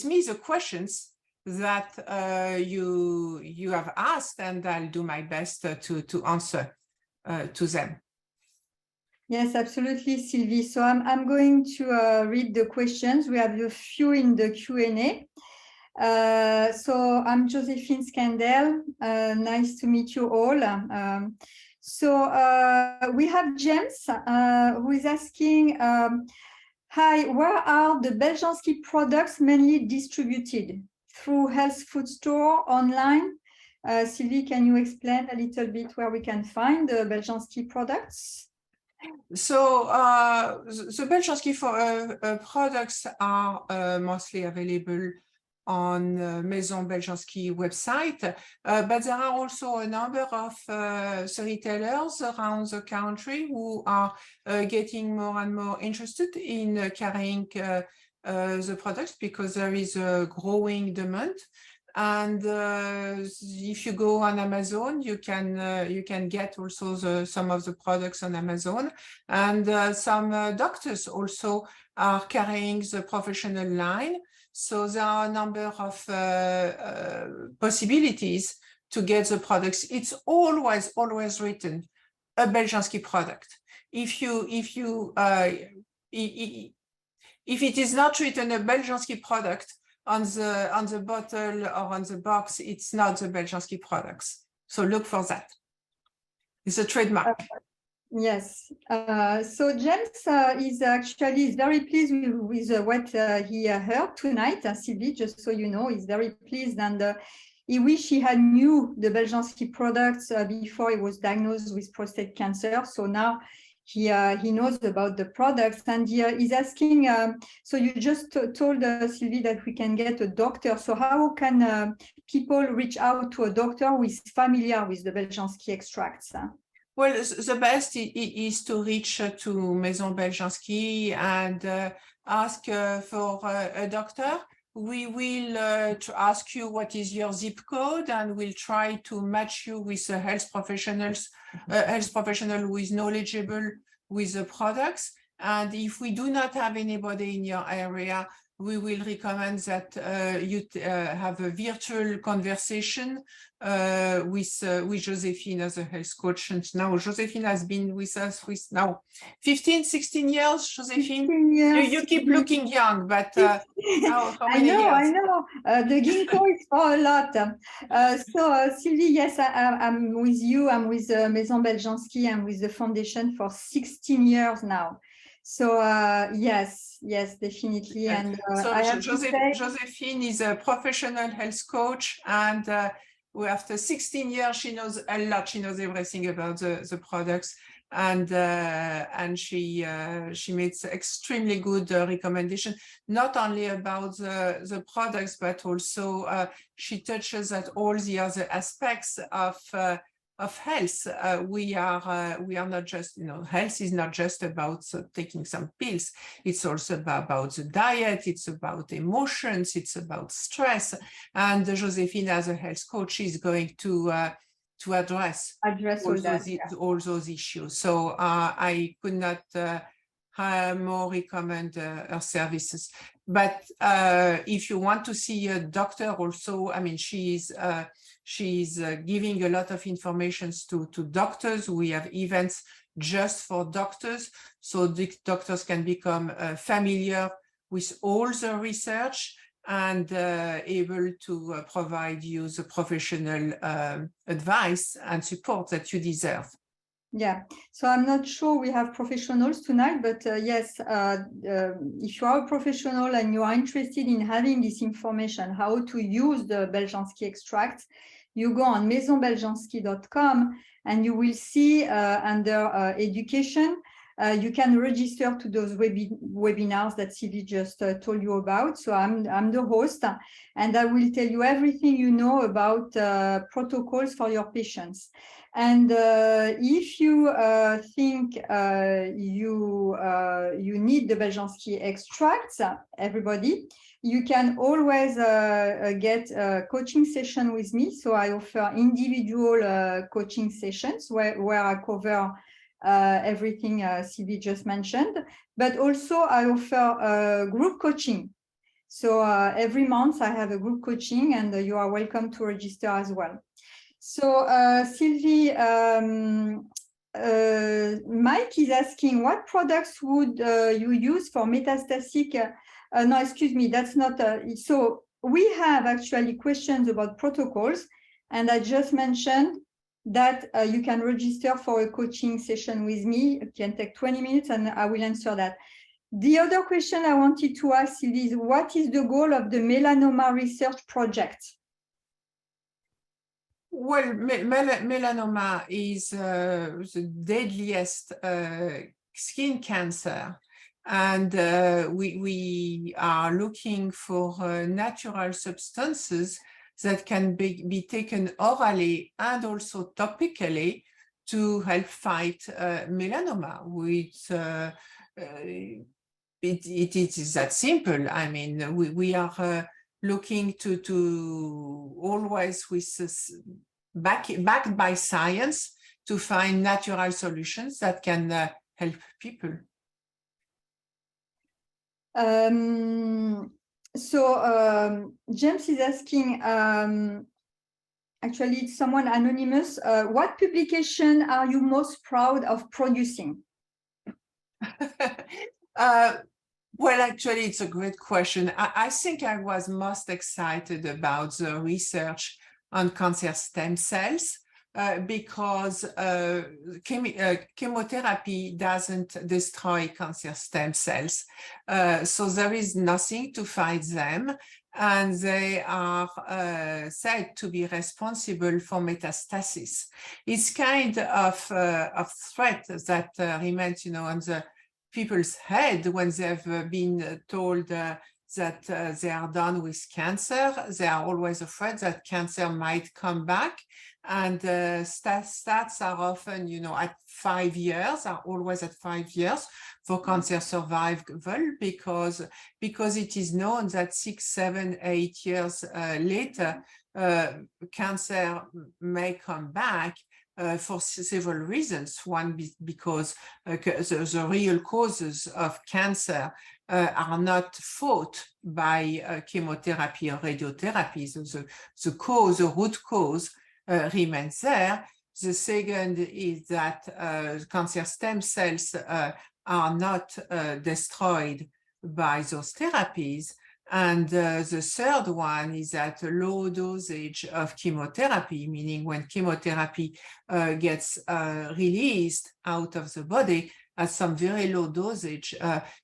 me the questions that you have asked, and I'll do my best to answer to them. Yes, absolutely, Sylvie. So I'm going to read the questions. We have a few in the Q&A. So I'm Joséphine Scandal. Nice to meet you all. So we have James who is asking, hi, where are the Beljanski products mainly distributed? Through health food store, online? Sylvie, can you explain a little bit where we can find the Beljanski products? So the Beljanski products are mostly available on Maison Beljanski website, but there are also a number of retailers around the country who are getting more and more interested in carrying the products because there is a growing demand. And if you go on Amazon, you can get also some of the products on Amazon, and some doctors also are carrying the professional line. So there are a number of possibilities to get the products. It's always written a Beljanski product. If it is not written a Beljanski product on the bottle or on the box, it's not the Beljanski products. So look for that. It's a trademark. Yes. So James is actually very pleased with what he heard tonight. Sylvie, just so you know, he's very pleased, and he wished he had knew the Beljanski products before he was diagnosed with prostate cancer. So now he knows about the products, and he's asking, so you just told Sylvie that we can get a doctor. So how can people reach out to a doctor who is familiar with the Beljanski extracts? Well, the best is to reach to Maison Beljanski and ask for a doctor. We will ask you what is your zip code, and we'll try to match you with a health professional who is knowledgeable with the products. And if we do not have anybody in your area, we will recommend that you have a virtual conversation with Joséphine as a health coach. And now Joséphine has been with us with now 15, 16 years, Joséphine? 16 years. You keep looking young, but how many years? I know. The ginkgo is for a lot. So Sylvie, yes, I'm with you. I'm with Maison Beljanski. I'm with the foundation for 16 years now. So yes, definitely. And so I have to say, Joséphine is a professional health coach, and after 16 years, she knows a lot. She knows everything about the products, and she makes extremely good recommendation, not only about the products, but also she touches at all the other aspects of health. We are not just, health is not just about taking some pills. It's also about the diet. It's about emotions. It's about stress. And Joséphine, as a health coach, is going to address all those issues. So I could not more recommend her services. But if you want to see a doctor also, I mean, she's giving a lot of information to doctors. We have events just for doctors, so the doctors can become familiar with all the research and able to provide you the professional advice and support that you deserve. Yeah, so I'm not sure we have professionals tonight, but yes, if you are a professional and you are interested in having this information, how to use the Beljanski extracts, you go on maisonbeljanski.com and you will see under education, you can register to those webinars that Sylvie just told you about. So I'm the host, and I will tell you everything you know about protocols for your patients. And if you think you need the Beljanski extracts, everybody, you can always get a coaching session with me. So I offer individual coaching sessions where I cover everything Sylvie just mentioned, but also I offer group coaching. So every month I have a group coaching, and you are welcome to register as well. So Sylvie, Mike is asking, what products would you use for metastatic? No, excuse me, that's not. So we have actually questions about protocols, and I just mentioned that you can register for a coaching session with me. It can take 20 minutes and I will answer that. The other question I wanted to ask Sylvie is, what is the goal of the melanoma research project? Well, melanoma is the deadliest skin cancer. And we are looking for natural substances that can be taken orally and also topically to help fight melanoma. It is that simple. I mean, we are looking to always with backed by science to find natural solutions that can help people. James is asking, actually it's someone anonymous, what publication are you most proud of producing? Well, actually, it's a great question. I think I was most excited about the research on cancer stem cells because chemotherapy doesn't destroy cancer stem cells. So there is nothing to fight them, and they are said to be responsible for metastasis. It's kind of threat that remains, on the people's head when they've been told that they are done with cancer. They are always afraid that cancer might come back. And stats are often, at 5 years, are always at 5 years for cancer survival because it is known that 6, 7, 8 years later, cancer may come back. For several reasons. One, because the real causes of cancer are not fought by chemotherapy or radiotherapy. So the root cause remains there. The second is that cancer stem cells are not destroyed by those therapies. And the third one is that a low dosage of chemotherapy, meaning when chemotherapy gets released out of the body at some very low dosage,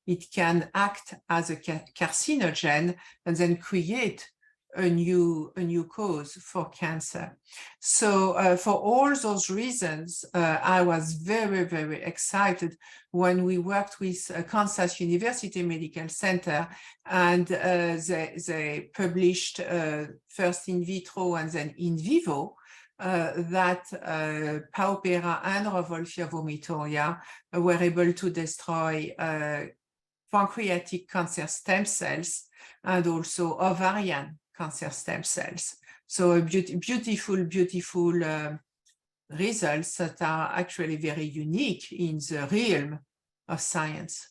it can act as a carcinogen and then create a new cause for cancer. So for all those reasons, I was very, very excited when we worked with Kansas University Medical Center, and they published first in vitro and then in vivo that Paupera and Revolvia vomitoria were able to destroy pancreatic cancer stem cells and also ovarian cancer stem cells. So beautiful results that are actually very unique in the realm of science.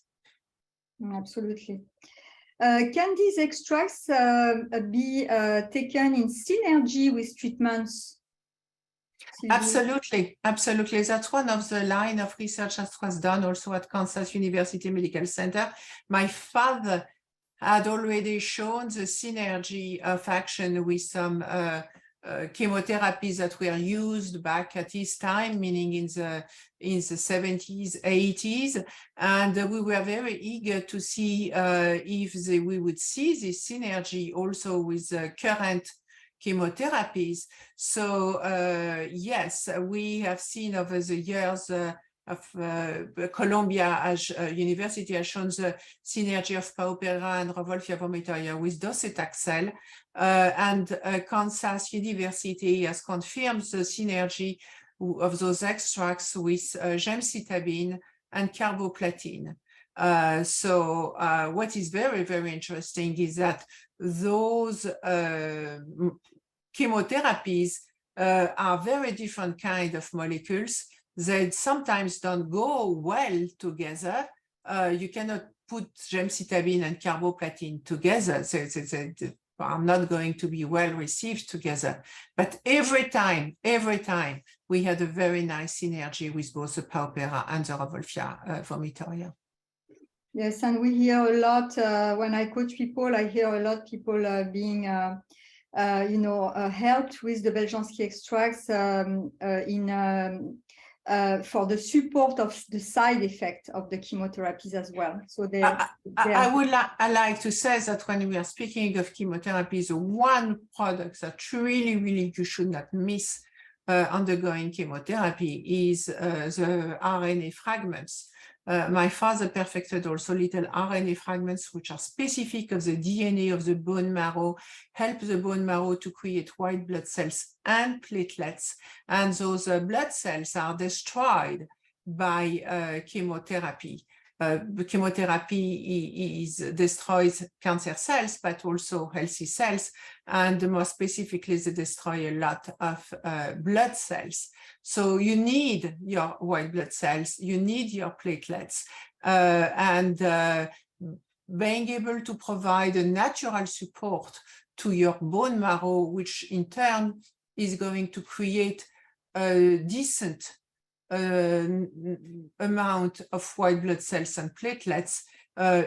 Absolutely. Can these extracts be taken in synergy with treatments? Absolutely. That's one of the line of research that was done also at Kansas University Medical Center. My father had already shown the synergy of action with some chemotherapies that were used back at his time, meaning in the 70s, 80s. And we were very eager to see if we would see this synergy also with the current chemotherapies. So yes, we have seen over the years Columbia University has shown the synergy of Paupera and Revolvia vomitoria with docetaxel, and Kansas University has confirmed the synergy of those extracts with gemcitabine and carboplatin. So what is very, very interesting is that those chemotherapies are very different kind of molecules. They sometimes don't go well together. You cannot put gemcitabine and carboplatin together. They are not going to be well received together. But every time, we had a very nice synergy with both the Paupera and the Revolvia vomitoria. Yes, and we hear a lot when I coach people. I hear a lot people being, helped with the Beljanski extracts for the support of the side effect of the chemotherapies as well. So I like to say that when we are speaking of chemotherapies, one product that really you should not miss undergoing chemotherapy is the RNA fragments. My father perfected also little RNA fragments which are specific of the DNA of the bone marrow, help the bone marrow to create white blood cells and platelets. And those blood cells are destroyed by chemotherapy. Chemotherapy destroys cancer cells, but also healthy cells, and more specifically, they destroy a lot of blood cells. So you need your white blood cells, you need your platelets, and being able to provide a natural support to your bone marrow, which in turn is going to create a decent amount of white blood cells and platelets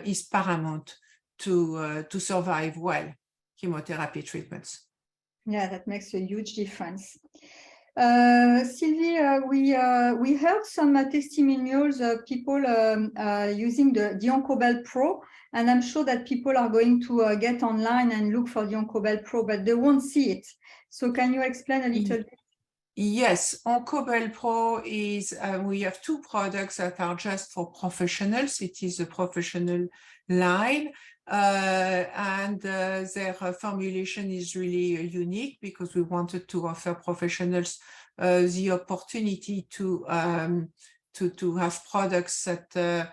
is paramount to survive well chemotherapy treatments. Yeah, that makes a huge difference. Sylvie, we heard some testimonials of people using the Oncobel Pro, and I'm sure that people are going to get online and look for the Oncobel Pro, but they won't see it. So can you explain a little bit? Yes, Oncobel Pro is, we have two products that are just for professionals. It is a professional line, and their formulation is really unique because we wanted to offer professionals the opportunity to have products that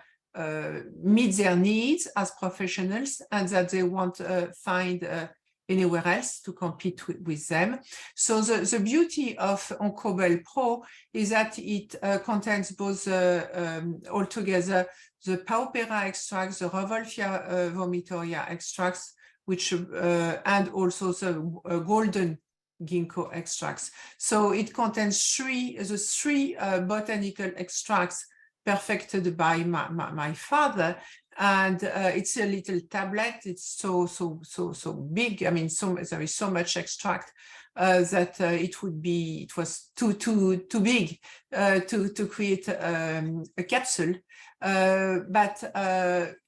meet their needs as professionals and that they won't find anywhere else to compete with them. So the beauty of Oncobel Pro is that it contains both altogether the Paupera extracts, the Revolvia vomitoria extracts, which and also the golden ginkgo extracts. So it contains the three botanical extracts perfected by my father. And it's a little tablet. It's so big. I mean, there is so much extract that it was too big to create a capsule. But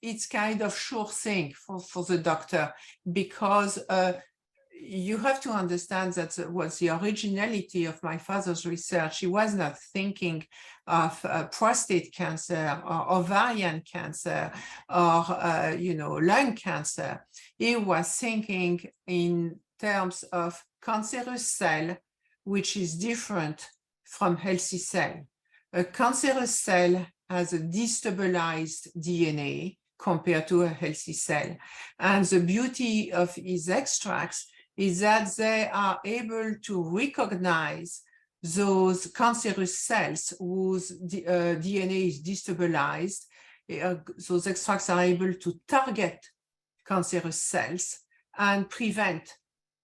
it's kind of sure thing for the doctor, because you have to understand that was the originality of my father's research. He was not thinking of prostate cancer or ovarian cancer or lung cancer. He was thinking in terms of cancerous cell, which is different from healthy cell. A cancerous cell has a destabilized DNA compared to a healthy cell. And the beauty of his extracts is that they are able to recognize those cancerous cells whose DNA is destabilized. Those extracts are able to target cancerous cells and prevent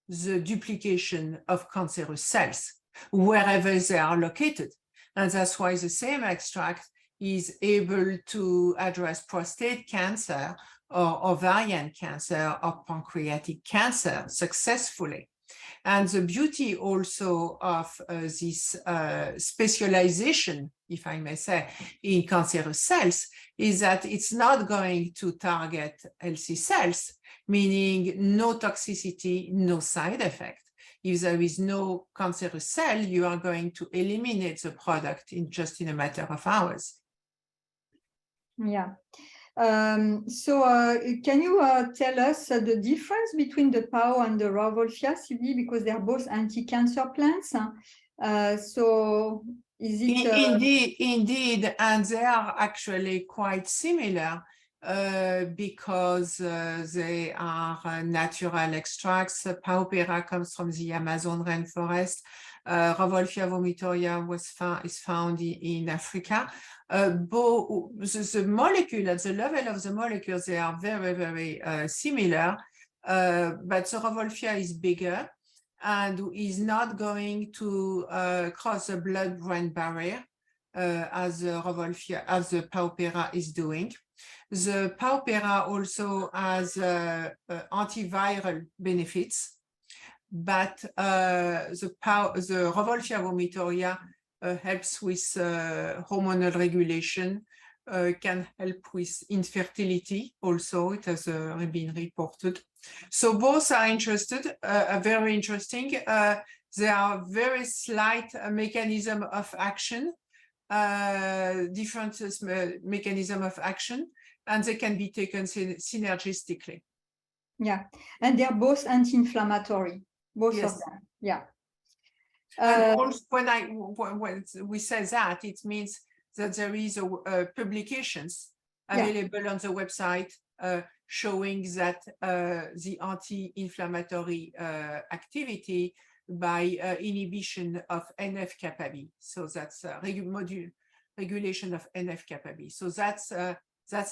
the duplication of cancerous cells wherever they are located. And that's why the same extract is able to address prostate cancer or ovarian cancer or pancreatic cancer successfully. And the beauty also of this specialization, if I may say, in cancerous cells is that it's not going to target healthy cells, meaning no toxicity, no side effect. if there is no cancerous cell, you are going to eliminate the product in a matter of hours. Yeah. So can you tell us the difference between the PAO and the Rauwolfia, Sylvie, because they're both anti-cancer plants? So is it... Indeed, and they are actually quite similar because they are natural extracts. Paupera comes from the Amazon rainforest. Rauwolfia vomitoria is found in Africa. The molecule, at the level of the molecules, they are very, very similar, but the Rauwolfia is bigger and is not going to cross the blood-brain barrier as the Rauwolfia, as the Paupera is doing. The Paupera also has antiviral benefits, but the Rauwolfia vomitoria helps with hormonal regulation, can help with infertility also, it has been reported. So both are very interesting. They are very slight mechanism of action, different mechanism of action, and they can be taken synergistically. Yeah, and they're both anti-inflammatory, both yes. of them, yeah. And also when we say that, it means that there is publications available on the website showing that the anti-inflammatory activity by inhibition of NF-kappa B. So that's regulation of NF-kappa B. So that's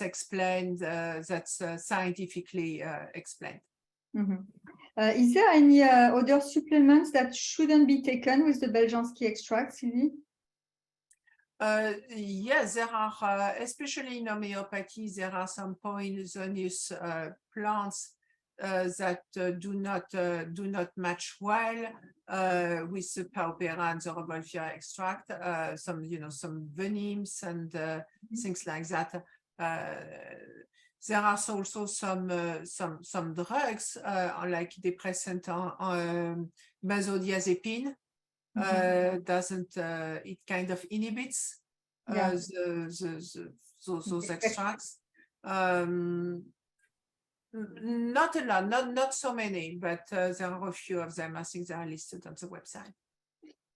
explained, that's scientifically explained. Mm-hmm. Is there any other supplements that shouldn't be taken with the Beljanski extract, Sylvie? Yes, there are, especially in homeopathy, there are some poisonous plants that do not match well with the Paupera and the Rauwolfia extract. Some venoms and things like that. There are also some drugs like depressant benzodiazepine. It kind of inhibits those extracts. Not a lot, not so many, but there are a few of them. I think they are listed on the website.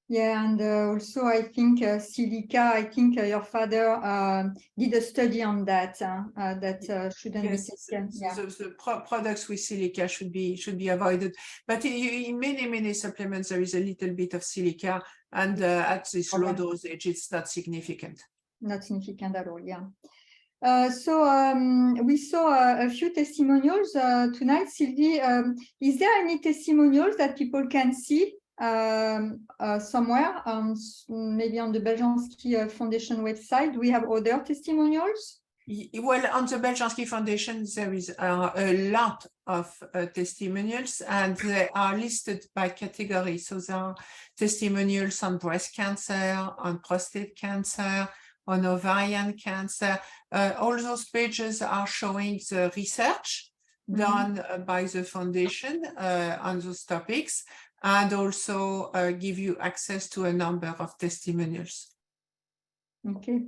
Yeah, and also I think silica, I think your father did a study on that, that shouldn't be taken. The products with silica should be avoided. But in many supplements, there is a little bit of silica, and at this low dosage, it's not significant. Not significant at all, yeah. So we saw a few testimonials tonight. Sylvie, is there any testimonials that people can see somewhere, maybe on the Beljanski Foundation website? Do we have other testimonials? Well, on the Beljanski Foundation, there is a lot of testimonials, and they are listed by category. So there are testimonials on breast cancer, on prostate cancer, on ovarian cancer. All those pages are showing the research done by the foundation on those topics, and also give you access to a number of testimonials. Okay.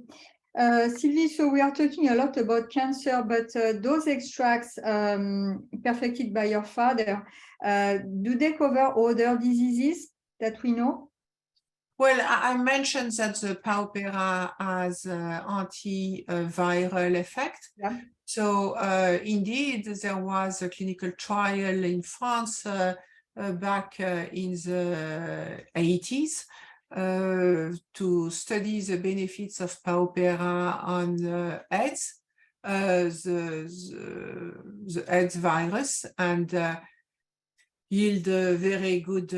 Sylvie, so we are talking a lot about cancer, but those extracts perfected by your father, do they cover other diseases that we know? Well, I mentioned that the Paupera has antiviral effect. Yeah. So indeed, there was a clinical trial in France back in the 80s to study the benefits of Paupera on AIDS, the AIDS virus, and yield very good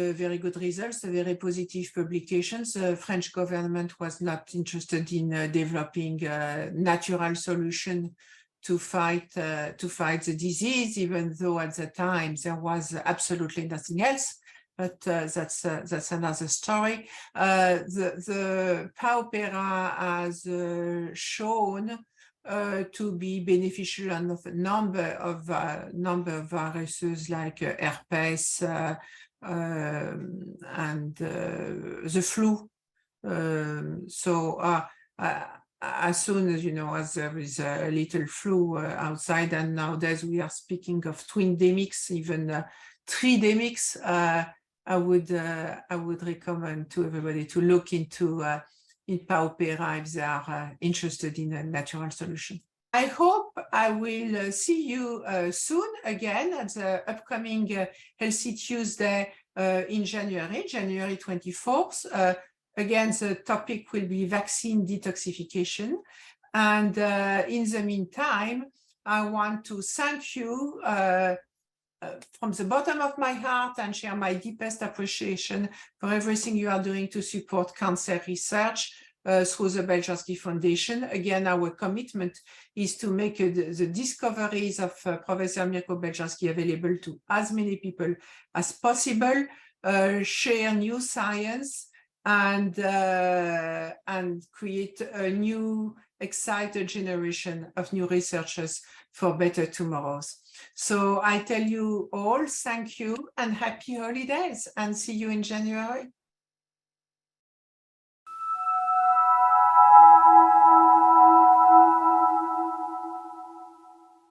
results, very positive publications. The French government was not interested in developing a natural solution to fight the disease, even though at the time there was absolutely nothing else. But that's another story. The Paupera has shown to be beneficial on a number of viruses like herpes, the flu. As soon as, as there is a little flu outside, and nowadays we are speaking of twindemics, even tridemics, I would recommend to everybody to look into Paupera if they are interested in a natural solution. I hope I will see you soon again at the upcoming Healthy Tuesday in January 24th. Again, the topic will be vaccine detoxification. And in the meantime, I want to thank you from the bottom of my heart and share my deepest appreciation for everything you are doing to support cancer research through the Beljanski Foundation. Again, our commitment is to make the discoveries of Professor Mirko Beljanski available to as many people as possible, share new science, and create a new excited generation of new researchers for better tomorrows. So I tell you all, thank you and happy holidays, and see you in January.